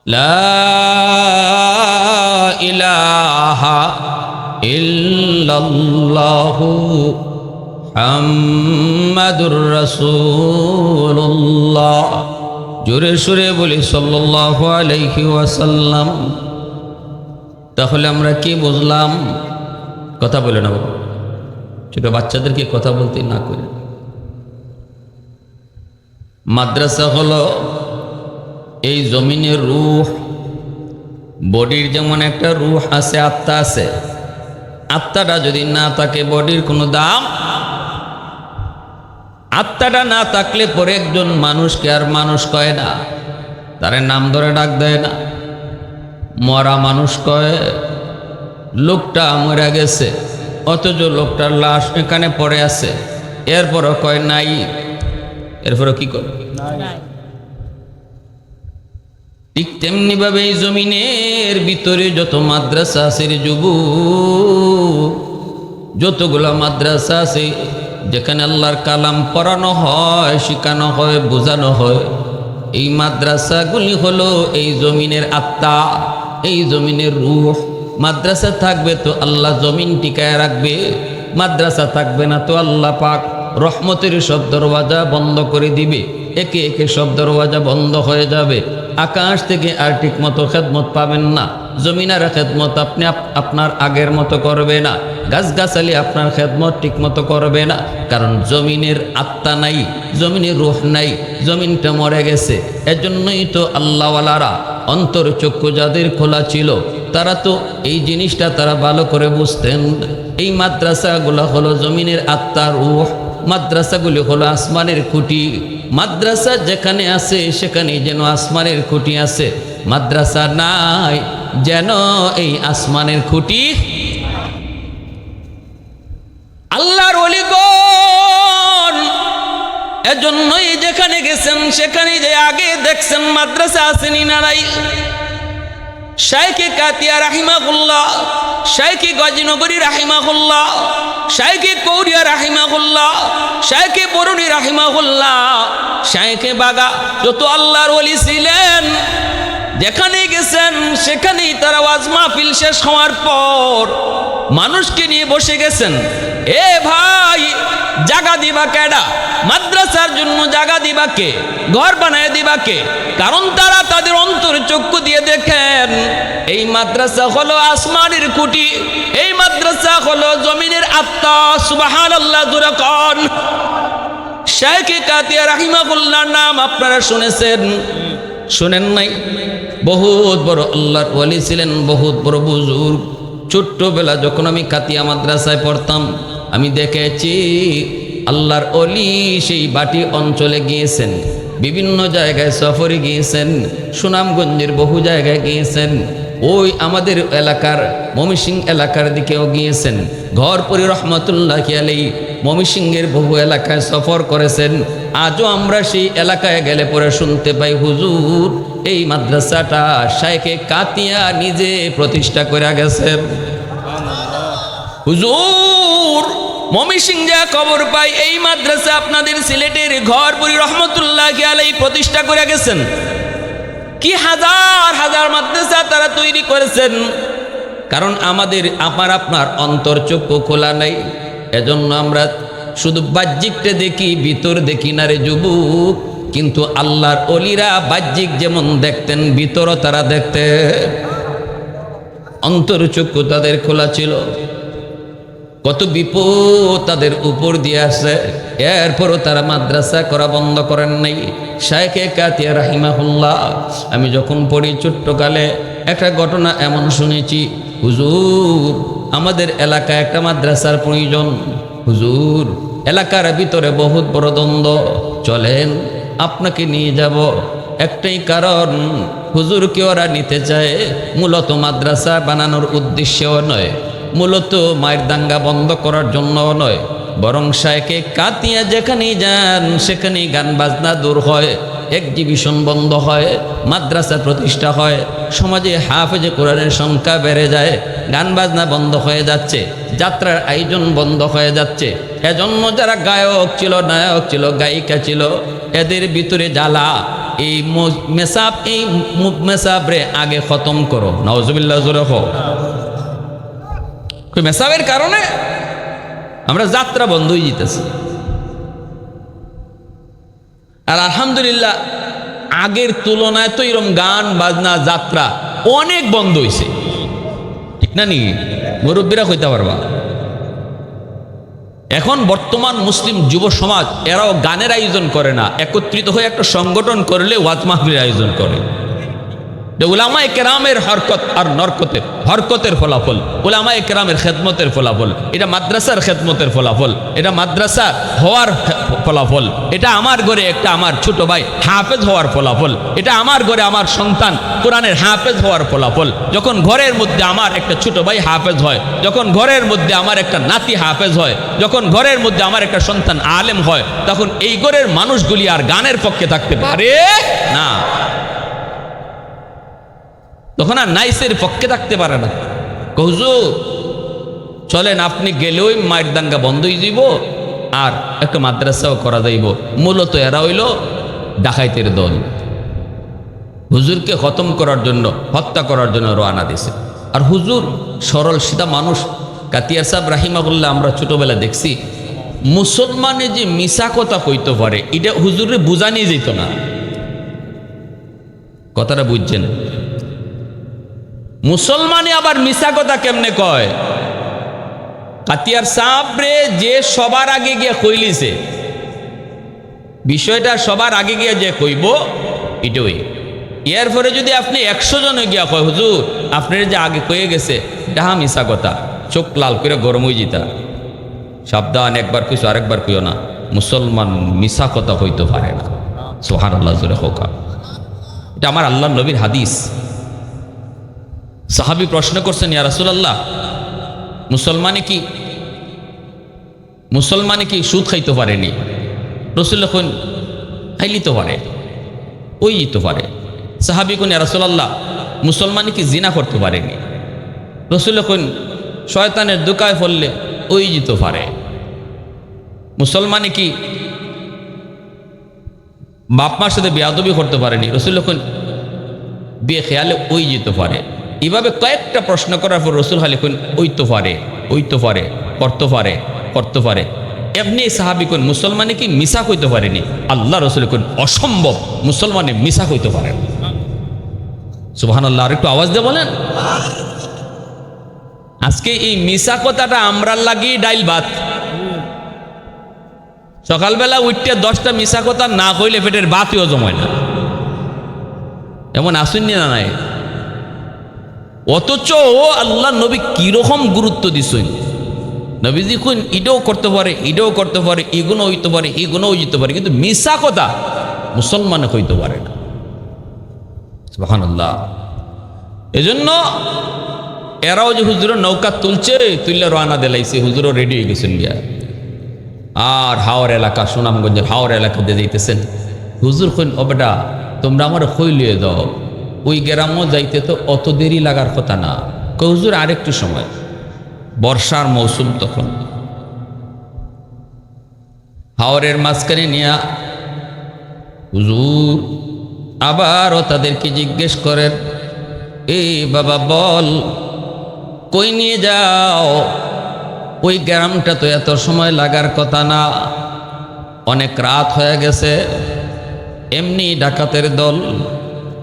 লা ইলাহা ইল্লাল্লাহু মুহাম্মাদুর রাসূলুল্লাহ। জোরে সুরে বলি সাল্লাল্লাহু আলাইহি ওয়াসাল্লাম। তাহলে আমরা কি বুঝলাম? কথা বলে না বাবা, ছোট বাচ্চাদেরকে কথা বলতে না করে। মাদ্রাসা হলো এই জমিনের রূহ। বডির যেমন একটা রূহ আছে, আত্মা আছে, আত্মাটা যদি না থাকে বডির কোনো দাম। আত্মাটা না থাকলে পরে একজন মানুষকে আর মানুষ কয় না, তার নাম ধরে ডাক দেয় না, মরা মানুষ কয়। লোকটা মরে গেছে, অথচ লোকটার লাশ এখানে পড়ে আছে, এরপরও কয় নাই। এরপরও কি করে? ঠিক তেমনি ভাবে এই জমিনের ভিতরে যত মাদ্রাসা আছে রে যুবক, যতগুলা মাদ্রাসা আছে যেখানে আল্লাহর কালাম পড়ানো হয়, শেখানো হয়, বোঝানো হয়, এই মাদ্রাসাগুলি হলো এই জমিনের আত্মা, এই জমিনের রূহ। মাদ্রাসা থাকবে তো আল্লাহ জমিন টিকায় রাখবে, মাদ্রাসা থাকবে না তো আল্লাহ পাক রহমতের সব দরওয়াজা বন্ধ করে দিবে। একে একে সব দরওয়াজা বন্ধ হয়ে যাবে। আকাশ থেকে আর ঠিক মতো খেদমত পাবেন না, জমিনার খেদমত আপনি আপনার আগের মতো করবে না, গাছগাছালি আপনার খেদমত ঠিক মতো করবে না। কারণ জমিনের আত্মা নাই, জমিনের রূহ নাই, জমিনটা মরে গেছে। এজন্যই তো আল্লাহওয়ালারা অন্তর চক্ষু যাদের খোলা ছিল, তারা তো এই জিনিসটা তারা ভালো করে বুঝতেন। এই মাদ্রাসাগুলো হলো জমিনের আত্মার রূহ, মাদ্রাসাগুলি হলো আসমানের খুঁটি। মাদ্রাসা যেখানে আছে সেখানে যেন আসমানের খুঁটি আছে, মাদ্রাসা নাই যেন এই আসমানের খুঁটি। আল্লাহর ওলিগণ এজন্যই যেখানে গেছেন সেখানে যে আগে দেখছেন মাদ্রাসা আসেনি না নাই। শাইখে কাতিয়া রাহিমাহুল্লাহ, শাইখে গজনগরী রাহিমাহুল্লাহ, শাইখে কৌরিয়া রাহিমাহুল্লাহ, শাইখে বরুণী রাহিমাহুল্লাহ, শাইখে বাগা, যত আল্লাহর ওলি ছিলেন যেখানে গেছেন সেখানেই তারা ওয়াজ মাহফিল শেষ হওয়ার পর মানুষকে নিয়ে বসে গেছেন। এ ভাই, জাগা দিবা কেডা? মাদ্রাসার জন্য জাগা দিবা কে? ঘর বানায় দিবা কে? কারণ তারা তাদের অন্তর চক্ষু দিয়ে দেখেন এই মাদ্রাসা হলো আসমানের খুঁটি, এই মাদ্রাসা হলো জমিনের আত্মা। সুবহানাল্লাহ জোরে কোন। শাইখে কাতিয়া রাহিমাহুল্লাহর নাম আপনারা শুনেছেন, শুনেন নাই? বহুত বড় আল্লাহর ওলি ছিলেন, বহুত বড় বুজুর্গ। ছোট্টবেলা যখন আমি কাতিয়া মাদ্রাসায় পড়তাম আমি দেখেছি আল্লাহর ওলি সেই বাটি অঞ্চলে গিয়েছেন, বিভিন্ন জায়গায় সফরে গিয়েছেন, সুনামগঞ্জের বহু জায়গায় গিয়েছেন, ওই আমাদের এলাকার ময়মনসিংহ এলাকার দিকেও গিয়েছেন। ঘরপুরি রহমতুল্লাহ আলাইহি ময়মনসিংহের বহু এলাকায় সফর করেছেন। আজও আমরা সেই এলাকায় গেলে পরে শুনতে পাই, হুজুর এই মাদ্রাসাটা শাইখে কাতিয়া নিজে প্রতিষ্ঠা করে গেছেন। হুজুর ময়মনসিংহ যা খবর পাই এই মাদ্রাসা আপনাদের সিলেটের ঘরপুরি রহমতুল্লাহ আলাইহি প্রতিষ্ঠা করে গেছেন। কি হাজার হাজার মাদ্রাসা তারা তৈরি করেছেন। কারণ আমাদের আপনার অন্তর চক্ষু খোলা নাই, এজন্য আমরা শুধু বাহ্যিকটা দেখি, ভিতর দেখি না রে যুবক। কিন্তু আল্লাহর ওলিরা বাহ্যিক যেমন দেখতেন ভিতরও তারা দেখতে, অন্তর চক্ষু তাদের খোলা ছিল। কত বিপদ তাদের উপর দিয়ে আসে, এরপরও তারা মাদ্রাসা করা বন্ধ করেন নাই। শাইখে কাতিয়া রাহিমাহুল্লাহ, আমি যখন পড়ি ছোট্টকালে একটা ঘটনা এমন শুনেছি, হুজুর আমাদের এলাকায় একটা মাদ্রাসার প্রয়োজন। হুজুর এলাকার ভিতরে বহুত বড় দ্বন্দ্ব, চলেন আপনাকে নিয়ে যাব। একটাই কারণ, হুজুরকে ওরা নিতে চায় মূলত মাদ্রাসা বানানোর উদ্দেশ্যেও নয়, মূলত মায়ের দাঙ্গা বন্ধ করার জন্যও নয়, বরং শাইখে কাতিয়া যেখানেই যান সেখানেই গান বাজনা দূর হয়, এক্সিবিশন বন্ধ হয়, মাদ্রাসা প্রতিষ্ঠা হয়, সমাজে হাফেজে কোরআনের সংখ্যা বেড়ে যায়, গান বাজনা বন্ধ হয়ে যাচ্ছে, যাত্রার আয়োজন বন্ধ হয়ে যাচ্ছে। এজন্য যারা গায়ক ছিল, নায়ক ছিল, গায়িকা ছিল, এদের ভিতরে জ্বালা, এই মেসাব, এই মেসাবরে আগে খতম করো। নাউজুবিল্লাহ জোরে হোক। মেসাবের কারণে আমরা যাত্রা বন্ধ হয়ে যেতেছি। আর আলহামদুলিল্লাহ আগের তুলনায় তো এরকম গান বাজনা যাত্রা অনেক বন্ধ হয়েছে, ঠিক না নি? মুরব্বীরা কইতে পারবা। এখন বর্তমান মুসলিম যুব সমাজ এরাও গানের আয়োজন করে না, একত্রিত হয়ে একটা সংগঠন করলে ওয়াজ মাহফিলের আয়োজন করে। উলামায়ে কেরামের হরকত আর হরকতের ফলাফল, উলামায়ে কেরামের খেদমতের ফলাফল, এটা মাদ্রাসার খেদমতের ফলাফল, এটা মাদ্রাসা হওয়ার ফলাফল, এটা আমার ঘরে একটা আমার ছোট ভাই হাফেজ হওয়ার ফলাফল, এটা আমার ঘরে আমার সন্তান কোরআনের হাফেজ হওয়ার ফলাফল। যখন ঘরের মধ্যে আমার একটা ছোট ভাই হাফেজ হয়, যখন ঘরের মধ্যে আমার একটা নাতি হাফেজ হয়, যখন ঘরের মধ্যে আমার একটা সন্তান আলেম হয়, তখন এই ঘরের মানুষগুলি আর গানের পক্ষে থাকতে পারে না, তখন আর নাইসের পক্ষে থাকতে পারে না। হুজুর চলেন আপনি গেলেও মায়ের দাঙ্গা বন্ধ হয়ে যাব আর একটা মাদ্রাসাও করা যাইব। মূলত এরা হইল ডাকাইতের দল, হুজুরকে খতম করার জন্য, হত্যা করার জন্য রওনা দিছে। আর হুজুর সরল সিধা মানুষ। কাতিয়ার সাহেব রাহিমাহুল্লাহ আমরা ছোটবেলা দেখছি, মুসলমানে যে মিশা কথা কইতে পারে এটা হুজুরে বুঝানি যেত না। কথাটা বুঝছেন? মুসলমানে আবার মিশা কথা কেমনে কয়? কাতিয়ার সাবরে যে সবার আগে গিয়ে কইলিছে, বিষয়টা সবার আগে গিয়ে যে কইব এটাই। এরপরে যদি আপনি 100 জনে গিয়া কয় হুজুর আপনার যে আগে কয়ে গেছে ডাহা মিশা কথা, চোখ লাল করে গরম হয়ে যেতা, সাবধান, একবার কইছো আরেকবার কইও না, মুসলমান মিশা কথা হইতে পারে না। সুবহানাল্লাহ, জোরে হোকা। এটা আমার আল্লাহর নবীর হাদিস। সাহাবী প্রশ্ন করছেন, ইয়া রাসূলুল্লাহ, মুসলমানে কি সুদ খাইতে পারেনি? রাসূল কইন খাইলি তো পারে, ওই তো পারে। সাহাবী কইন, ইয়া রাসূলুল্লাহ, মুসলমানে কি জিনা করতে পারেনি? রাসূল কইন শয়তানের দোকায় পড়লে ওই যেতে পারে। মুসলমানে কি বাপ মার সাথে বেয়াদবি করতে পারেনি? রাসূল কইন বিয়ে খেয়ালে ওই যেতে পারে। এভাবে কয়েকটা প্রশ্ন করার পর রাসূল খালি কইন ওই তো পারে, ওই তো পারে, করতে পারে। এমনি সাহাবী কইন মুসলমানে কি মিশা কইতে পারেনি? আল্লাহ রাসূল কইন অসম্ভব, মুসলমানে মিশা কইতে পারে। সুবহানাল্লাহ, আর একটু আওয়াজ দিয়ে বলেন। আজকে এই মিশা কথাটা আমরা লাগি ডাইল ভাত। সকালবেলা উঠতে 10টা মিশা কথা না কইলে পেটের ভাতও জমায় না, এমন আসেননি না নাই? অথচ আল্লাহ নবী কিরকম গুরুত্ব দিছেন। নবীজি কোন এটাও করতে পারে, এগুলো হইতে পারে, এগুলোও যেতে পারে, কিন্তু মিশা কথা মুসলমানে কইতে পারে না। সুবহানাল্লাহ। এজন্য এরাও যে হুজুরের নৌকা তুলছে, তুললে রওনা দিলাইছে, হুজুরও রেডি হয়ে গেছেন গিয়া। আর হাওড় এলাকা, সুনামগঞ্জের হাওড় এলাকাতে যাইতেছেন। হুজুর কইন ও বেটা তোমরা আমার খই লিয়ে দাও, ওই গ্রামও যাইতে তো অত দেরি লাগার কথা না। কই হুজুর আরেকটু সময়, বর্ষার মৌসুম তখন। হাওরের মাঝখানে নিয়া হুজুর আবারও তাদেরকে জিজ্ঞেস করেন, এই বাবা বল কই নিয়ে যাও? ওই গ্রামটা তো এত সময় লাগার কথা না, অনেক রাত হয়ে গেছে। এমনি ডাকাতের দল,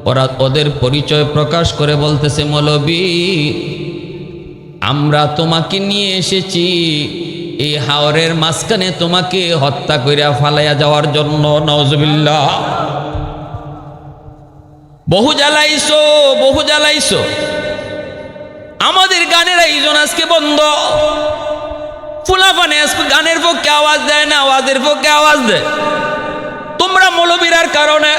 ওরা ওদের পরিচয় প্রকাশ করে বলতেছে, মৌলবী আমরা তোমাকে নিয়ে এসেছি এই হাওরের মাঝখানে তোমাকে হত্যা কইরা ফালাইয়া যাওয়ার জন্য। নাউজুবিল্লাহ। বহু জ্বালাইছো। আমাদের গানের আয়োজন আজকে বন্ধ। ফুলাফানে আজকে গানের পক্ষে আওয়াজ দেয় না, আওয়াজের পক্ষে আওয়াজ দেয় তোমরা মৌলবীরার কারণে।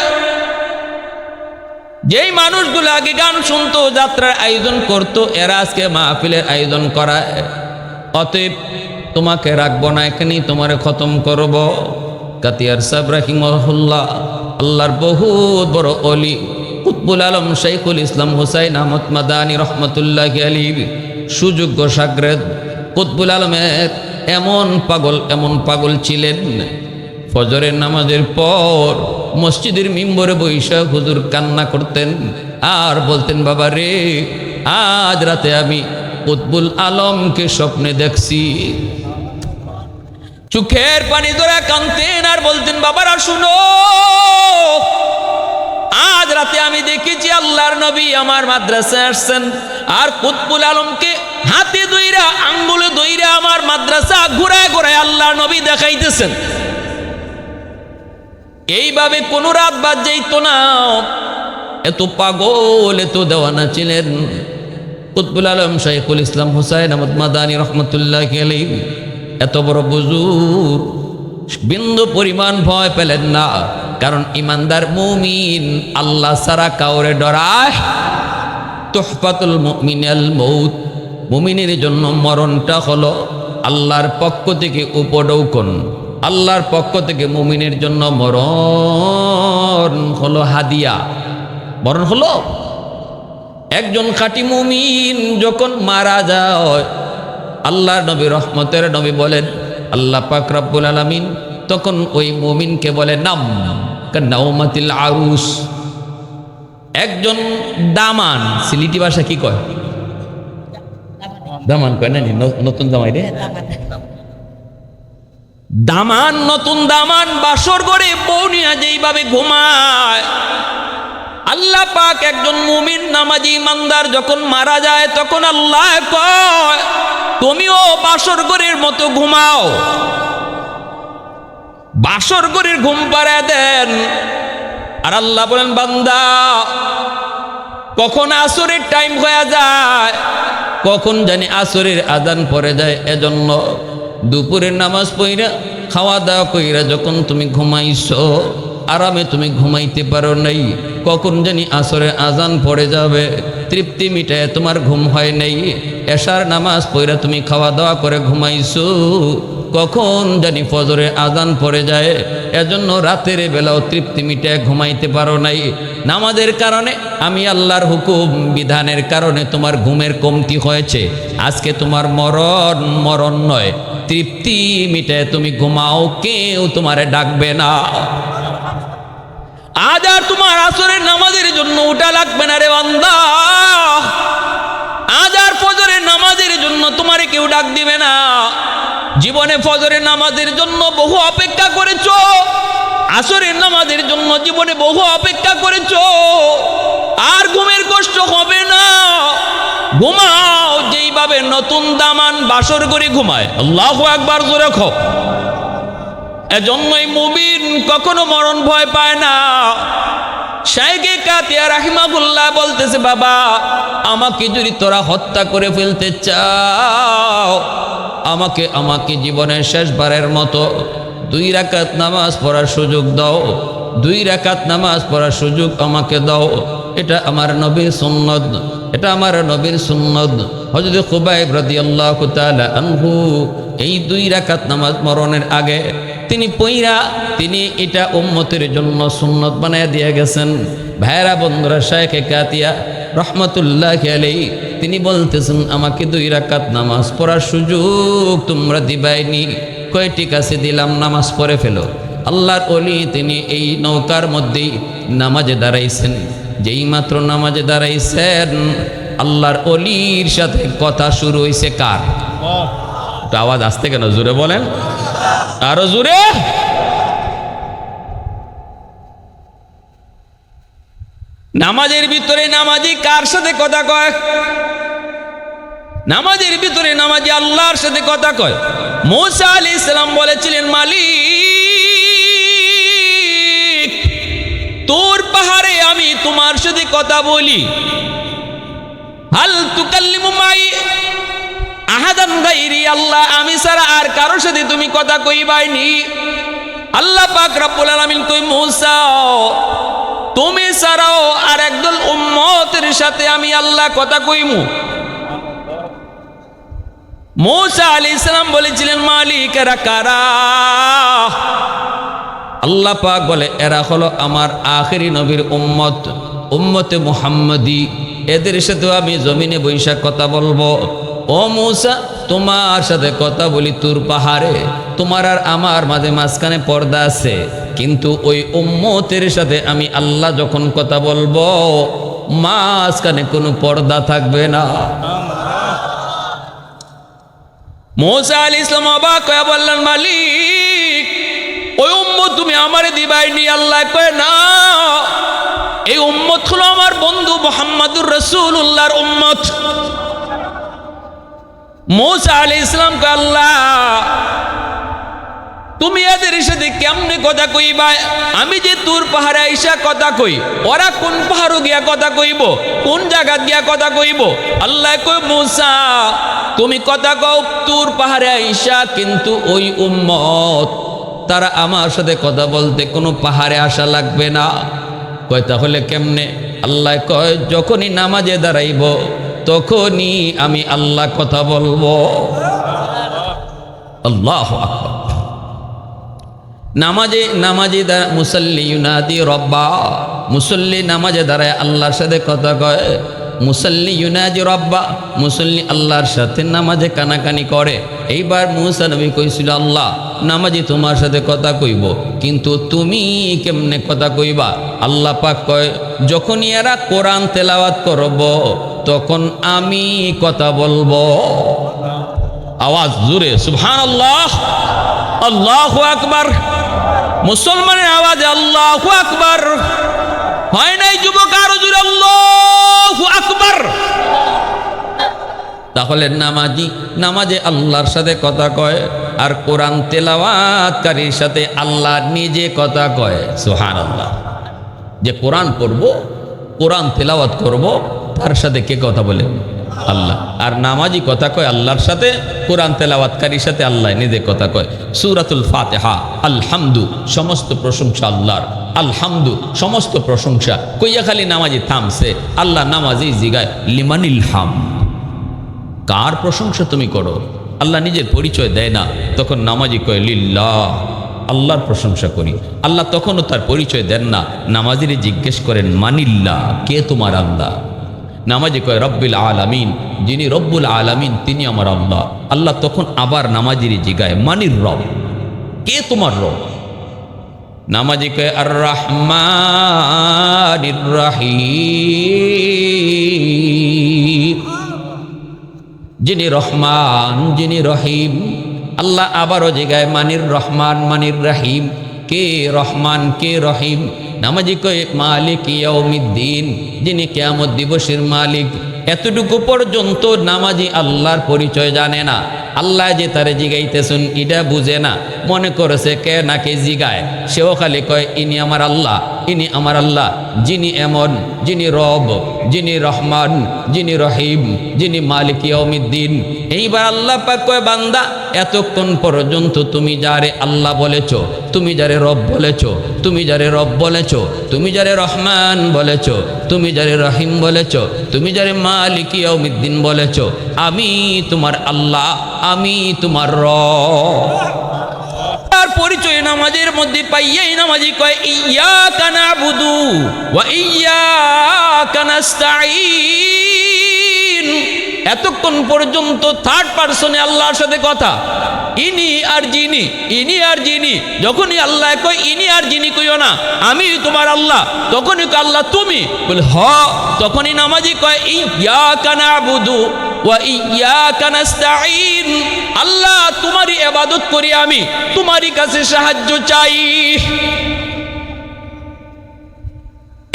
যেই মানুষগুলো আগে গান শুনতো, যাত্রার আয়োজন করত, এরা আজকে মাহফিলের আয়োজন করায়। অতএব তোমাকে রাখবো না, এখানেই তোমারে খতম করব। কাতিয়ার সাহেব রাহিমাহুল্লাহ, আল্লাহর বহুত বড় অলি, কুতবুল আলম শাইখুল ইসলাম হুসাইন আহমদ মাদানী রহমতুল্লাহি আলাইহি সুযোগ্য শাগরেদ। কুতবুল আলমের এমন পাগল ছিলেন, ফজরের নামাজের পর মসজিদের মিম্বরে বৈশা হুজুর কান্না করতেন আর বলতেন, বাবা রে আজ রাতে আমি কুতবুল আলমকে স্বপ্নে দেখছি। চোখের পানি ধরে কাঁদতেন আর বলতেন, বাবারা শুনো, আজ রাতে আমি দেখেছি আল্লাহর নবী আমার মাদ্রাসায় আসছেন, আর কুতবুল আলমকে হাতে ধইরা আঙ্গুলে ধইরা আমার মাদ্রাসা ঘুরায় ঘুরায় আল্লাহর নবী দেখাইতেছেন। এইভাবে কোন রাত বাদ যাইতো না। এত পাগল, এত দেওয়ানা ছিলেন কুতবুল আলম শাইখুল ইসলাম হুসাইন আহমদ মাদানী রহমতুল্লাহি আলাইহি। এত বড় বুজুর্গ, বিন্দু পরিমাণ ভয় পেলেন না, কারণ ইমানদার মুমিন আল্লাহ ছাড়া কাউরে ডরায়। তুহফাতুল মুমিনাল মউত, মুমিনের জন্য মরণটা হলো আল্লাহর পক্ষ থেকে উপঢৌকন। আল্লাহর পক্ষ থেকে মুমিনের জন্য মরণ হলো হাদিয়া। মরণ হলো, একজন খাঁটি মুমিন যখন মারা যায়, আল্লাহর নবী রহমতের নবী বলেন, আল্লাহ পাক রব্বুল আলামিন তখন ওই মুমিনকে বলে নাম কান্নাউমাতিল আরুস। একজন দামান, সিলেটি ভাষা কি কয়? দামান কয় না, নতুন জামাই রে দামান, নতুন দামান বাসর করে বউ নিয়ে যেইভাবে ঘুমায়, আল্লাহ পাক একজন মুমিন নামাজি ইমানদার যখন মারা যায়, তখন আল্লাহ কয় তুমিও বাসর ঘরের মতো ঘুমাও। বাসর ঘরের ঘুম পাড়ায় দেন। আর আল্লাহ বলেন বান্দা কখন আসরের টাইম হয়ে যায়, কখন জানি আসরের আজান পড়ে যায়, এজন্য দুপুরের নামাজ পড়া খাওয়া দাওয়া কইরা যখন তুমি ঘুমাইছো, আরামে তুমি ঘুমাইতে পারো নাই, কখন জানি আসরের আজান পড়ে যাবে, তৃপ্তি মিটায় তোমার ঘুম হয় নাই, এশার নামাজ পড়া তুমি খাওয়া দাওয়া করে ঘুমাইছো, কখন জানি ফজরের আজান পড়ে যায়, এজন্য রাতের বেলাও তৃপ্তি মিটায় ঘুমাইতে পারো নাই। নামাজের কারণে আমি আল্লাহর হুকুম বিধানের কারণে তোমার ঘুমের কমতি হয়েছে। আজকে তোমার মরণ নয়, তৃপ্তি মিটায় তুমি ঘুমাও, কেউ তোমারে ডাকবে না। আজ আর তোমার আসরের নামাজের জন্য উঠা লাগবে না রে বান্দা, আজ আর ফজরের নামাজের জন্য তোমারে কেউ ডাক দিবে না। জীবনে ফজরের নামাজের জন্য বহু অপেক্ষা করেছো, আসরের নামাজের জন্য জীবনে বহু অপেক্ষা করেছো, আর ঘুমের কষ্ট হবে না। ঘুমাও যেইভাবে নতুন দামান বাসর করে ঘুমায়। আল্লাহু আকবার, জোরে খাও। এজন্যই মুমিন কখনো মরণ ভয় পায় না। শাইখে কাতিয়া রাহিমাহুল্লাহ বলতেছে বাবা আমাকে যদি তোরা হত্যা করে ফেলতে চাও, আমাকে জীবনের শেষবারের মতো 2 রাকাত নামাজ পড়ার সুযোগ দাও, 2 রাকাত নামাজ পড়ার সুযোগ আমাকে দাও। এটা আমার নবীর সুন্নত, এটা আমার নবীর সুন্নত। হযরত খুবাইব রাদিয়াল্লাহু তাআলা আনহু এই 2 রাকাত নামাজ মরণের আগে তিনি এটা উম্মতের জন্য সুন্নত বানায় দিয়ে গেছেন। ভাইরা বন্ধুরা, শাইখে কাতিয়া রহমতুল্লাহি আলাইহি তিনি বলতেছেন আমাকে 2 রাকাত নামাজ পড়ার সুযোগ তোমরা দিবাইনি। কয় ঠিক আছে দিলাম, নামাজ পড়ে ফেলো। আল্লাহর ওলি তিনি এই নৌকার মধ্যেই নামাজে দাঁড়াইছেন। যেই মাত্র নামাজে দাঁড়াইছেন আল্লাহর ওলির সাথে কথা শুরু হয়েছে। কার? আওয়াজ আসতে কেন, জোরে বলেন, আরো জোরে। নামাজের ভিতরে নামাজি কার সাথে কথা কয়? নামাজের ভিতরে নামাজি আল্লাহর সাথে কথা কয়। মূসা আলাইহিস সালাম বলেছিলেন মালিক তোর পাহাড়ে আমি তোমার সাথে কথা বলি, হাল তুকাল্লিমু মাই আহাদান গায়রি, আল্লাহ আমি ছাড়া আর কারোর সাথে তুমি কথা কইবাইনি। আল্লাহ পাক রব্বুল আলামিন কই মূসা তুমি ছাড়াও আর একদল উম্মতের সাথে আমি আল্লাহ কথা কইমু। মূসা আলাইহিস সালাম বলেছিলেন মালিক এরা কারা? আল্লাহ পাক বলে এরা হলো আমার আখেরি নবীর উম্মত, উম্মতে মুহাম্মদী, এদের সাথেও আমি জমিনে বৈশা কথা বলবো। ও মূসা তোমার সাথে কথা বলি তুর পাহাড়ে, তোমার আর আমার মাঝখানে পর্দা আছে, কিন্তু ওই উম্মতের সাথে আমি আল্লাহ যখন কথা বলবো মাঝখানে কোনো পর্দা থাকবে না। মূসা আলাইহিস সালাম অবাক হয়ে বললেন মালিক ওই উম্মত তুমি আমারে দিবাইনি? আল্লাহ কয় না, এই উম্মত হলো আমার বন্ধু মুহাম্মদুর রাসূলুল্লাহর উম্মত। মূসা আলাইহিস সালাম কয় আল্লাহ তুমি এদের সাথে কেমনে কথা কইবা? আমি যে তুর পাহাড়ে আইসা কথা কই, ওরা কোন পাহাড় গিয়া কথা কইব, কোন জায়গা গিয়া কথা কইব? আল্লাহ কই মূসা তুমি কথা কও তুর পাহাড়ে আইসা, কিন্তু ওই উম্মত তারা আমার সাথে কথা বলতে কোনো পাহাড়ে আসা লাগবে না। কয় তাহলে কেমনে? আল্লাহ কয় যখনই নামাজে দাঁড়াইব তখনই আমি আল্লাহ কথা বলবো। আল্লাহু আকবার। নামাজে মুসল্লি ইউনাদি রব্বা, মুসল্লি নামাজে দাঁড়ায় আল্লাহর সাথে কথা কয়। মুসল্লি ইউনাদি রব্বা, মুসল্লি আল্লাহর সাথে নামাজে কানাকানি করে। এইবার মূসা নবী কইছিল আল্লাহ নামাজি তোমার সাথে কথা কইব, কিন্তু তুমি কেমনে কথা কইবা? আল্লাহ পাক কয় যখনই এরা কোরআন তেলাওয়াত করব তখন আমি কথা বলবো। আওয়াজ জোরে সুবহানাল্লাহ, আল্লাহু আকবার। মুসলমানের আওয়াজে আল্লাহু আকবার হয় নাই যুবক? আরো জোরে আল্লাহু আকবার। তাহলে নামাজে আল্লাহর সাথে কথা কয়, আর কোরআন তেলাওয়াতকারীর সাথে আল্লাহ নিজে কথা কয়। সুবহানাল্লাহ। যে কোরআন পড়ব, কোরআন তেলাওয়াত করব, তার সাথে কে কথা বলে? আল্লাহ। আর নামাজি কথা কয় আল্লাহর সাথে, কোরআন তেলাওয়াতকারীর সাথে আল্লাহ নিজে কথা কয়। সূরাতুল ফাতিহা, আলহামদু, সমস্ত প্রশংসা আল্লাহর। আলহামদু, সমস্ত প্রশংসা। কইয়া খালি নামাজি থামছে, আল্লাহ নামাজি জিগায় লিমানিল হাম, কার প্রশংসা তুমি করো? আল্লাহ নিজের পরিচয় দেয় না, তখন নামাজি কয় লিল্লাহ, আল্লাহর প্রশংসা করি। আল্লাহ তখনও তার পরিচয় দেন না, নামাজিরে জিজ্ঞেস করেন মানিল্লাহ, কে তোমার আল্লাহ? নামাজি কয় রব্বিল আলামিন, যিনি রব্বুল আলামিন তিনি আমার আল্লাহ। আল্লাহ তখন আবার নামাজিরে জিগায় মানির রব, কে তোমার রব? নামাজি কয় আর রহমানির রহিম, যিনি রহমান যিনি রহিম। আল্লাহ আবারও জিগায় মানির রহমান মানির রহিম, কে রহমান কে রহিম? নামাজি কয় মালিক ইয়াউমিদ্দিন, যিনি কিয়ামত দিবসের মালিক। এতটুকু পর্যন্ত নামাজি আল্লাহর পরিচয় জানে না। আল্লাহ যে তারে জিগাইতেছেন এটা বুঝে না, মনে করেছে কে নাকি জিগায়। সেও খালি কয় ইনি আমার আল্লাহ, ইনি আমার আল্লাহ, যিনি এমন, যিনি রব, যিনি রহমান, যিনি রহিম, যিনি মালিক ইয়াউমিদ্দিন। এইবার আল্লাহ পাক কয় বান্দা, এতক্ষণ পর্যন্ত তুমি যারে আল্লাহ বলেছ, তুমি যারে রব বলেছ, তুমি যারে রব বলেছ, তুমি যারে রহমান বলেছ, তুমি যারে রহিম বলেছ, তুমি যারে মালিক ইয়াউমিদ্দিন বলেছ, আমি তোমার আল্লাহ, আমি তোমার রব। তার পরিচয় নামাজের মধ্যে পাইয়াই নামাজি কয় ইয়্যাকা না'বুদু ওয়া ইয়্যাকা নাস্তাঈন। এতক্ষণ পর্যন্ত থার্ড পারসনে আল্লাহর সাথে কথা, ইনি আর যিনি, ইনি আর যিনি। যখনই আল্লাহ কয় ইনি আর যিনি কইও না, আমি তোমার আল্লাহ, তখনই কয় আল্লাহ তুমি, বলে হ। তখনই নামাজি কয় ইয়্যাকা না'বুদু ওয়া ইয়্যাকা নাস্তাঈন, আল্লাহ তোমারই ইবাদত করি, আমি তোমারই কাছে সাহায্য চাই।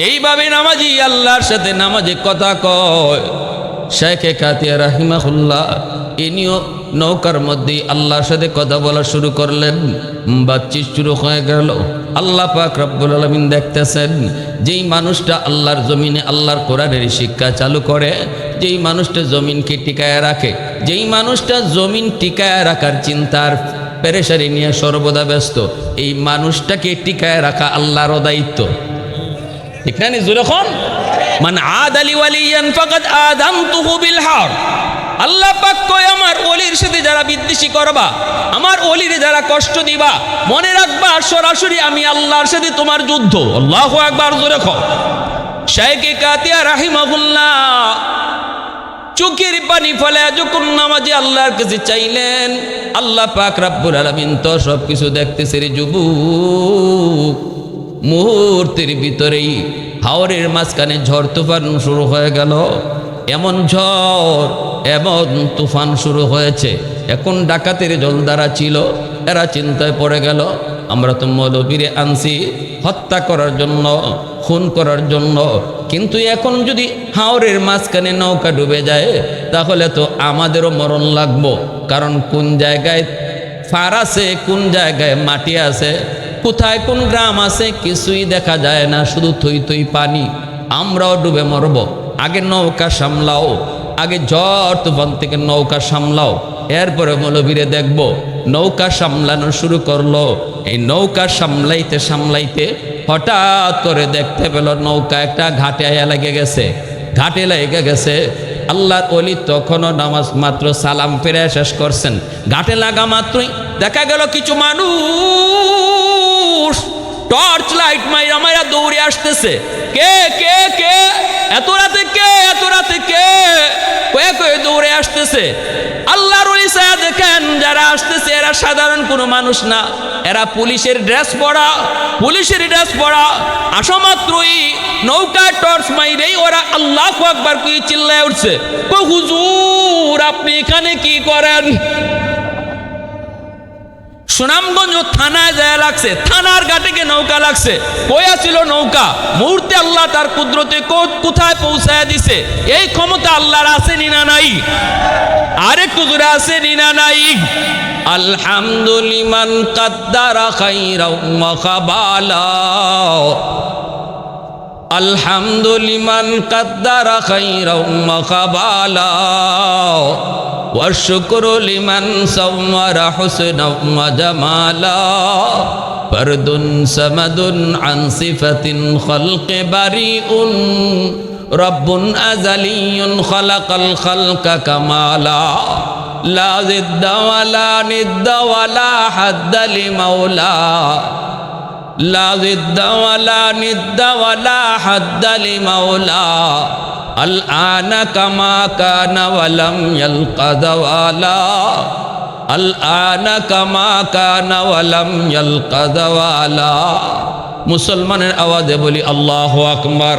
এইভাবে নামাজি আল্লাহর সাথে নামাজে কথা কয়। শেখে কাতিয়া রাহিমাহুল্লাহ ইনিও নৌকার মধ্যে আল্লাহর সাথে কথা বলা শুরু করলেন। বাতচিত শুরু হয়ে গেল। আল্লাহ পাক রব্বুল আলামিন দেখতেছেন, যেই মানুষটা আল্লাহর জমিনে আল্লাহর কোরআনের শিক্ষা চালু করে, যেই মানুষটা জমিনকে টিকায় রাখে, যেই মানুষটা জমিন টিকায় রাখার চিন্তার পেরেশানি নিয়ে সর্বদা ব্যস্ত, এই মানুষটাকে টিকায় রাখা আল্লাহর দায়িত্ব। এখানে যখন মান আদালি ওয়ালিয়ান ফাকাদ আযানতুহু বিল হার, আল্লাহ পাক কয় আমার ওলির সাথে যারা বিদ্বেষী করবা, আমার ওলিরে যারা কষ্ট দিবা, মনে রাখবা সরাসরি আমি আল্লাহর সাথে তোমার যুদ্ধ। আল্লাহু আকবার, জোরে কও। শাইখে কাতিয়া রাহিমাহুল্লাহ চোখের পানি ফেলে যখন নামাজে আল্লাহর কাছে চাইলেন, আল্লাহ পাক রব্বুল আলামিন তো সব কিছু দেখতেছে রে যুবক। মুহূর্তের ভিতরেই হাওরের মাঝখানে ঝড় তুফান শুরু হয়ে গেল। এমন ঝড় এমন তুফান শুরু হয়েছে, এখন ডাকাতের জলদারা ছিল, এরা চিন্তায় পড়ে গেল, আমরা তো মৌলবীরে আনছি হত্যা করার জন্য, খুন করার জন্য, কিন্তু এখন যদি হাওরের মাঝখানে নৌকা ডুবে যায় তাহলে তো আমাদেরও মরণ লাগবো। কারণ কোন জায়গায় ফার আছে, কোন জায়গায় মাটি আছে, কোথায় কোন গ্রাম আছে কিছুই দেখা যায় না, শুধু থই থই পানি, আমরাও ডুবে মরব। আগে নৌকা সামলাও, আগে ঝড় তুফান থেকে নৌকা সামলাও, এরপরে মৌলবীরে দেখব। নৌকা সামলানো শুরু করলো। এই নৌকা সামলাইতে সামলাইতে হঠাৎ করে দেখতে পেল নৌকা একটা ঘাটে লেগে গেছে, ঘাটে লেগে গেছে। আল্লাহর ওলি তখনও নামাজ মাত্র সালাম ফিরে শেষ করছেন, ঘাটে লাগা মাত্রই দেখা গেল কিছু মানুষ টর্চ লাইট মাইরা মাইরা দৌড়ে আসতেছে। কে কে কে এত রাতে, কে এত রাতে, কে কয়ে কয়ে দৌড়ে আসতেছে। আল্লাহর ওলি সায়া দেখেন যারা আসতেছে এরা সাধারণ কোনো মানুষ না, এরা পুলিশের ড্রেস পরা, পুলিশের ড্রেস পরা। আসা মাত্রই নৌকায় টর্চ মাইরেই ওরা আল্লাহু আকবার কই চিল্লায় উঠছে, কই হুজুর আপনি এখানে কি করেন? সুনামগঞ্জ থানায় যায় লাগছে, থানার ঘাটে গিয়ে নৌকা লাগছে। কয়া ছিল নৌকা, মুহূর্তে আল্লাহ তার কুদরতে কোথায় পৌঁছায় দিছে। এই ক্ষমতা আল্লাহর আছে নিনা নাই? আরেকটু জোরে আছে নিনা নাই? আলহামদুলিমান কাদ্দারা খাইরা ওয়া খাবালা, আলহামদুলিমান কাদ্দারা খাইরাম ওয়া খাবালা ওয়া শুকরু লিমান সাওয়ারা হুসনাম ওয়া জামালা ফারদুন সামাদুন আন সিফাতিন খালকি বারিউন রব্বুন আযালিয়ুন খালাকাল খালকা কামালা লা জিদ্দা ওয়ালা নিদ্দা ওয়ালা হাদ্দা লিমাওলা লা জিদ্দা ওয়ালা নিদ্দা ওয়ালা হাদ্দা লিমাওলা আল আনা কামা কানা ওয়ালাম ইয়ালকা যাওয়ালা আল আনা কামা কানা ওয়ালাম ইয়ালকা যাওয়ালা। মুসলমানের আওয়াজে বলি আল্লাহু আকবার।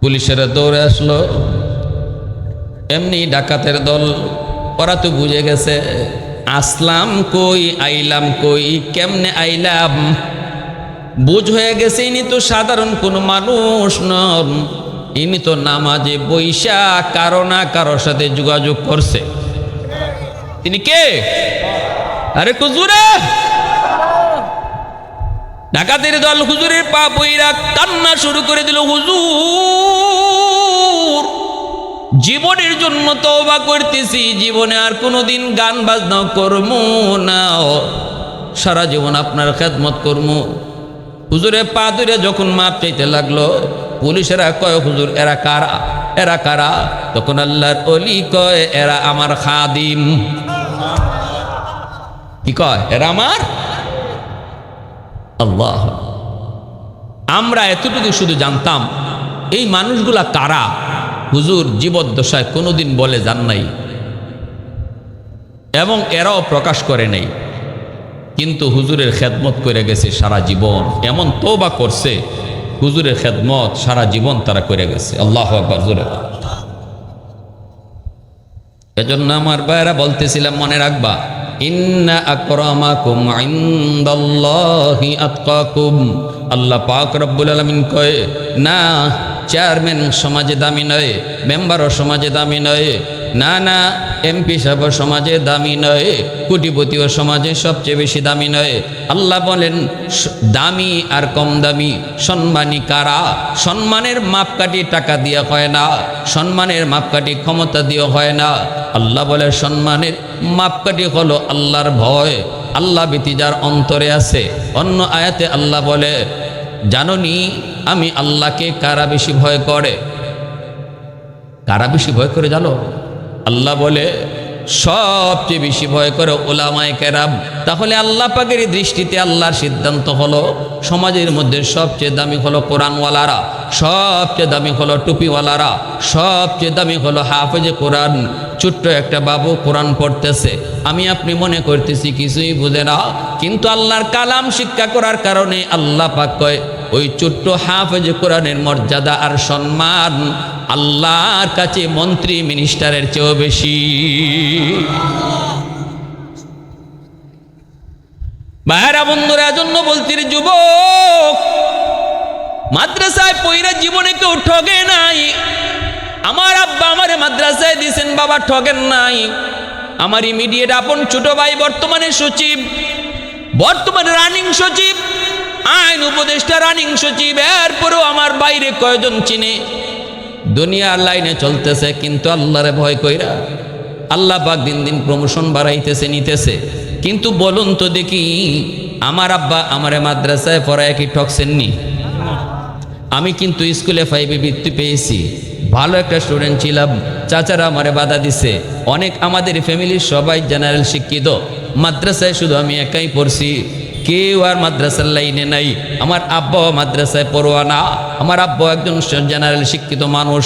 পুলিশেরা দৌড়ে আসলো, এমনি ডাকাতের দল। ওরা তো বুঝে গেছে আসলাম কই আইলাম কই, কেমনে আইলাম। বুঝ হয়ে গেছে ইনি তো সাধারণ কোনো মানুষ নন, ইনি তো নামাজে বৈশা কারো না কারোর সাথে যোগাযোগ করছে। তিনি কে? আরে হুজুরে! ডাকাতের দল হুজুরের পা পইরা কান্না শুরু করে দিল। হুজুর, জীবনের জন্য তওবা করতেছি, জীবনে আর কোনোদিন গান বাজনা করবো না, সারা জীবন আপনার খেদমত করবো। হুজুরের পা ধরে যখন মাপ চাইতে লাগলো, পুলিশেরা কয় হুজুর এরা কারা, এরা কারা? তখন আল্লাহর ওলি কয় এরা আমার খাদিম। কি কয়? এরা আমার আল্লাহ। আমরা এতটুকু শুধু জানতাম এই মানুষগুলা কারা। হুজুর জীবদ্দশায় কোনোদিন বলে যান নাই এবং এরাও প্রকাশ করে নাই, কিন্তু হুজুরের খেদমত করে গেছে সারা জীবন। এমন তওবা করছে, হুজুরের খেদমত সারা জীবন তারা করে গেছে। আল্লাহু আকবার জোরে। এজন্য আমার ভাইরা বলতেছিলাম, মনে রাখবা ইন্না আকরামাকুম ইনদাল্লাহি আতকাকুম। আল্লাহ পাক রব্বুল আলামিন কয় না চেয়ারম্যান সমাজে দামি নয়, মেম্বারও সমাজে দামি নয়, না না এমপি সাহেব সমাজে দামি নয়, কোটিপতিও সমাজে সবচেয়ে বেশি দামি নয়। আল্লাহ বলেন দামি আর কম দামি সম্মানী কারা? সম্মানের মাপকাঠি টাকা দিয়ে হয় না, সম্মানের মাপকাঠি ক্ষমতা দিয়ে হয় না। আল্লাহ বলে সম্মানের মাপকাঠি হলো আল্লাহর ভয়, আল্লাহ ভীতি যার অন্তরে আছে। অন্য আয়াতে আল্লাহ বলে জানোনি আমি আল্লাহকে কারা বেশি ভয় করে? কারা বেশি ভয় করে জানো? আল্লাহ বলে সবচেয়ে বেশি ভয় করে উলামায়ে কেরাম। তাহলে আল্লাহ পাকের দৃষ্টিতে আল্লাহর সিদ্ধান্ত হলো সমাজের মধ্যে সবচেয়ে দামি হলো কোরআনওয়ালারা, সবচেয়ে দামি হলো টুপিওয়ালারা, সবচেয়ে দামি হলো হাফেজে কোরআন। ছোট্ট একটা বাবু কোরআন পড়তেছে, আমি আপনি মনে করতেছি কিছুই বুঝে না, কিন্তু আল্লাহর কালাম শিক্ষা করার কারণে আল্লাহ পাক কয় ওই ছোট্ট হাফেজে কোরআনের মর্যাদা আর সম্মান আল্লাহর কাছে মন্ত্রী মিনিস্টারের চেয়েও বেশি। ভাইরা বন্ধুরা, জন্য বলছি যুবক, মাদ্রাসায় পইরা জীবনে কেউ ঠগে নাই। আমার আব্বা আমারে মাদ্রাসায় দিয়েছেন, বাবা ঠগেন নাই। আমার ইমিডিয়েট আপন ছোট ভাই বর্তমানে সচিব, বর্তমানে রানিং সচিব, আইন উপদেষ্টা রানিং সচিব। এরপরেও আমার বাইরে কয়জন চিনে? দুনিয়ার লাইনে চলতেছে, কিন্তু আল্লাহরে ভয় কইরা। আল্লাহ পাক দিন দিন প্রমোশন বাড়াইতেছে, নিতেছে। কিন্তু বলুন তো দেখি, আমার আব্বা আমারে মাদ্রাসায় পড়ায় কি ঠকছেননি? আমি কিন্তু স্কুলে 5-এ বৃত্তি পেয়েছি, ভালো একটা স্টুডেন্ট ছিলাম। চাচারা আমারে বাধা দিছে। অনেক আমাদের ফ্যামিলির সবাই জেনারেল শিক্ষিত, মাদ্রাসায় শুধু আমি একাই পড়ছি, কেউ আর মাদ্রাসার লাইনে নাই। আমার আব্বাও মাদ্রাসায় পড়ুয়া না, আমার আব্বা একজন জেনারেল শিক্ষিত মানুষ,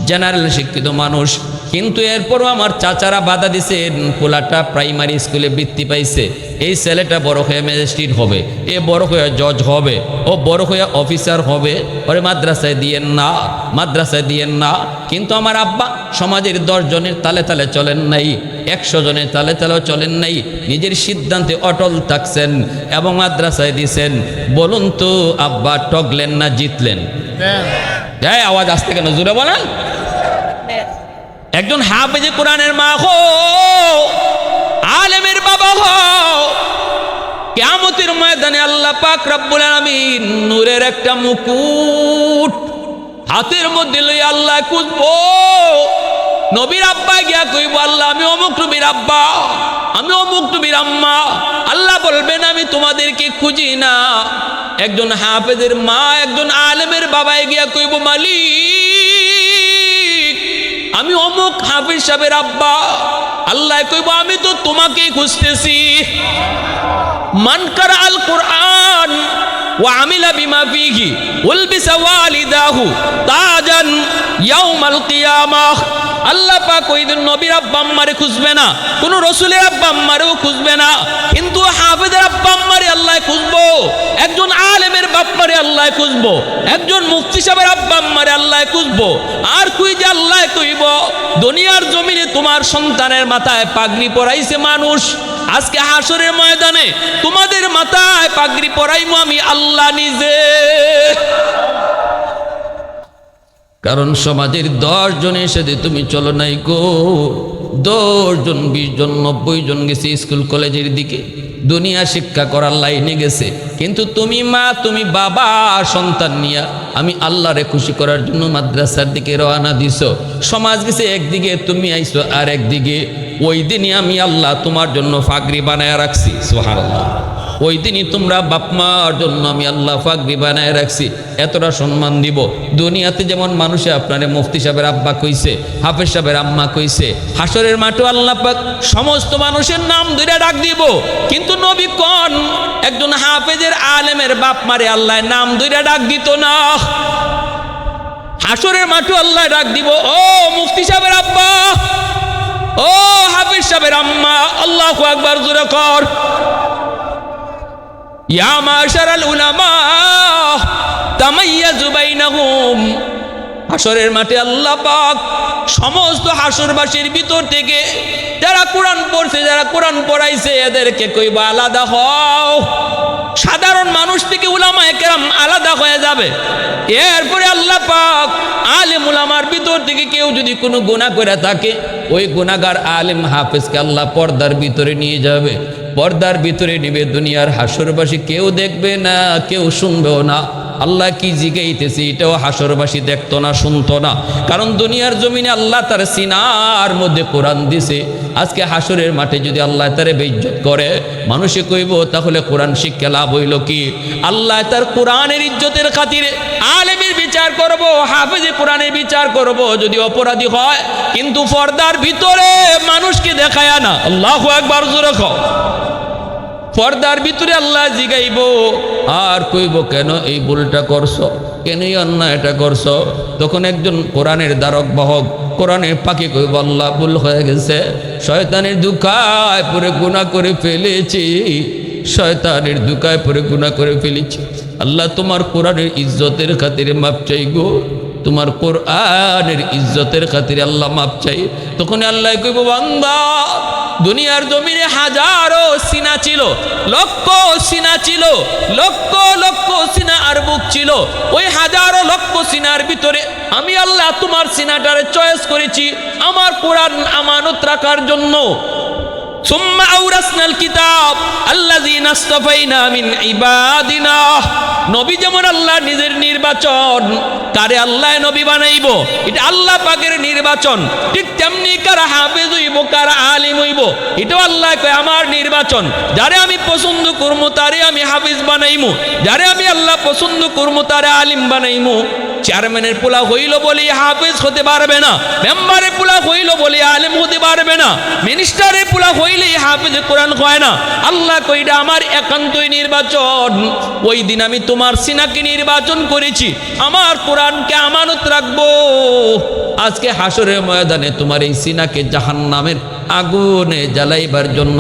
জেনারেল শিক্ষিত মানুষ। কিন্তু এরপরও আমার চাচারা বাধা দিছেন, পোলাটা প্রাইমারি স্কুলে বৃত্তি পাইছে, এই ছেলেটা বড় হয়ে ম্যাজিস্ট্রেট হবে, এ বড় হয়ে জজ হবে, ও বড় হয়ে অফিসার হবে, ওরে মাদ্রাসায় দিয়েন না, মাদ্রাসায় দিয়েন না। কিন্তু আমার আব্বা সমাজের 10 জনের তালে তালে চলেন নাই, 100 জনের তালে তালেও চলেন নাই, নিজের সিদ্ধান্তে অটল থাকছেন এবং মাদ্রাসায় দিছেন। বলুন তো আব্বা ঠগলেন না জিতলেন? হ্যাঁ, আওয়াজ আসতে কেন, জোরে বলেন। একজন হাফেজে কোরআনের মা হো, আলেমের বাবা হো, কিয়ামতের ময়দানে আল্লাহ পাক রব্বুল আলামিন নূরের একটা মুকুট হাতের মধ্যে লই আল্লাহ খুঁজবো। নবীর আব্বা গিয়া কইব, আল্লাহ আমি অমুক নবীর আব্বা, আমি অমুক নবীর আম্মা। আল্লাহ বলবেন আমি তোমাদেরকে খুঁজি না। একজন হাফেজের মা, একজন আলেমের বাবাই গিয়া কইব, মালিক আমি অমুক হাফেজ সাহেবের আব্বা। আল্লাহ কইব আমি তো তোমাকেই খুঁজতেছি। মান কারা আল কোরআন ওয়া আমিলা বিমা ফিহি উলবিসা ওয়ালিদাহু তাজান ইয়াউমাল কিয়ামাহ। আল্লাহ পাক ওই দিন নবীর আব্বা আম্মারে খুঁজবে না, কোন রসুলের আব্বা আম্মারেও খুঁজবে না, কিন্তু হাফেজের আব্বা আম্মারে আল্লাহ খুঁজবো, একজন আলেমের বাপ্পারে আল্লাহ খুঁজবো, একজন মুফতি সাহেবের আব্বা আম্মারে আল্লাহ খুঁজবো। আর খুঁজে আল্লাহ কইব, দুনিয়ার জমিনে তোমার সন্তানের মাথায় পাগড়ি পরাইছে মানুষ, আজকে হাসরের ময়দানে তোমাদের মাথায় পাগড়ি পরাইমু আমি আল্লাহ নিজে। কারণ সমাজের 10 জনের সাথে তুমি চলো নাই গো, 10 জন 20 জন 90 জন গেছে স্কুল কলেজের দিকে, দুনিয়া শিক্ষা করার লাইনে গেছে, কিন্তু তুমি মা তুমি বাবা সন্তান নিয়া আমি আল্লাহরে খুশি করার জন্য মাদ্রাসার দিকে রওনা দিছো। সমাজ গেছে একদিকে, তুমি আইছো আর একদিকে। ওই দিনই আমি আল্লাহ তোমার জন্য পাগড়ি বানায় রাখছি। সুবহানাল্লাহ। ওই দিনই তোমরা বাপ মার জন্য আমি আল্লাহ পাগড়ি বানায় রাখছি, এতটা সম্মান দিব। দুনিয়াতে যেমন মানুষে আপনারে মুফতি সাহেবের আব্বা কইছে, হাফেজ সাহেবের আম্মা কইছে, হাসরের মাঠে আল্লাহ পাক সমস্ত মানুষের নাম ধরে ডাক দিব। কিন্তু নবী কোন একজন হাফেজের আলেমের বাপ মারে আল্লাহ নাম ধরে ডাক দিত না। হাসরের মাঠে আল্লাহ ডাক দিব, ও মুফতি সাহেবের আব্বা, ও হাফেজ সাহেবের আম্মা, আল্লাহু আকবার জোরে কর। ইয়া মাশারাল উলামা তামাইয়াজু বাইনাহুম। হাসরের মাঠে আল্লাহ পাক সমস্ত হাসরবাসীর ভিতর থেকে যারা কোরআন পড়ছে, যারা কোরআন পড়াইছে, এদেরকে কইবা আলাদা হও। সাধারণ মানুষ থেকে উলামায়ে কেরাম আলাদা হয়ে যাবে। এরপরে আল্লাহ পাক আলেম উলামার ভিতর থেকে কেউ যদি কোনো গুনাহ করে থাকে, ওই গুনাহগার আলেম হাফেজকে আল্লাহ পর্দার ভিতরে নিয়ে যাবে। পর্দার ভিতরে নিবে, দুনিয়ার হাসরবাসী কেউ দেখবে না, কেউ শুনবেও না। আল্লাহ কি জিগাইতেছে এটাও হাসরবাসী দেখতো না, শুনতো না। কারণ দুনিয়ার জমিনে আল্লাহ তার সিনার মধ্যে কোরআন দিছে। আজকে হাসরের মাঠে যদি আল্লাহ তারে বেইজ্জত করে, মানুষে কইব তাহলে কোরআন শিক্ষা লাভ হইল কি? আল্লাহ তার কোরআনের ইজ্জতের খাতিরে আলেমের বিচার করব, হাফেজে কোরআনের বিচার করব যদি অপরাধী হয়, কিন্তু পর্দার ভিতরে মানুষকে দেখায় না। আল্লাহু আকবার জোরে কও। পর্দার ভিতরে আল্লাহ জিগাইব আর কইব কেন এই ভুলটা করছো, কেন এই অন্যায়টা করছো। তখন একজন কোরআনের দ্বারক বাহক কোরআনের পাখি কইব, আল্লাহ ভুল হয়ে গেছে, শয়তানের দুকায় পরে গুনাহ করে ফেলেছি, শয়তানের দুকায় পরে গুনাহ করে ফেলেছি। আল্লাহ তোমার কোরআনের ইজ্জতের খাতিরে মাপ চাই গো, তোমার কোরআনের ইজ্জতের খাতিরে আল্লাহ মাপ চাই। তখন আল্লাহ কইব, বান্দা দুনিয়ার জমিনে হাজারো সিনা ছিল, লক্ষ সিনা ছিল, লক্ষ লক্ষ সিনা আর বুক ছিল। ওই হাজারো লক্ষ সিনার ভিতরে আমি আল্লাহ তোমার সিনাটারে চয়েস করেছি আমার কোরআন আমানত রাখার জন্য। সুম্মা আওরাসনাল কিতাব আল্লাযীনা ইসতাফাইনা মিন ইবাদিনা। নবী যেমন আল্লাহ নিজের নির্বাচন, কারে আল্লাহ নবী বানাইব এটা আল্লাহ পাকের নির্বাচন, ঠিক তেমনি কারা হাফেজ হইব, কারা আলিম হইব এটাও আল্লাহ কয় আমার নির্বাচন। যারে আমি পছন্দ করবো তারে আমি হাফেজ বানাইমু, যারে আমি আল্লাহ পছন্দ করবো তারে আলিম বানাইমু। চেয়ারম্যানের পোলা হইল বলে হাফেজ হতে পারবে না, মেম্বারের পোলা হইল বলে আলেম হতে পারবে না, মিনিস্টারের পোলা হইলে হাফেজ কোরআন হয় না। আল্লাহ কইটা আমার একান্তই নির্বাচন। ওই দিন আমি তোমার সিনাকে নির্বাচন করেছি, আমার কোরআনকে আমানত রাখবো। আজকে হাসরের ময়দানে তোমার এই সিনাকে জাহান্নামের আগুনে জ্বালাইবার জন্য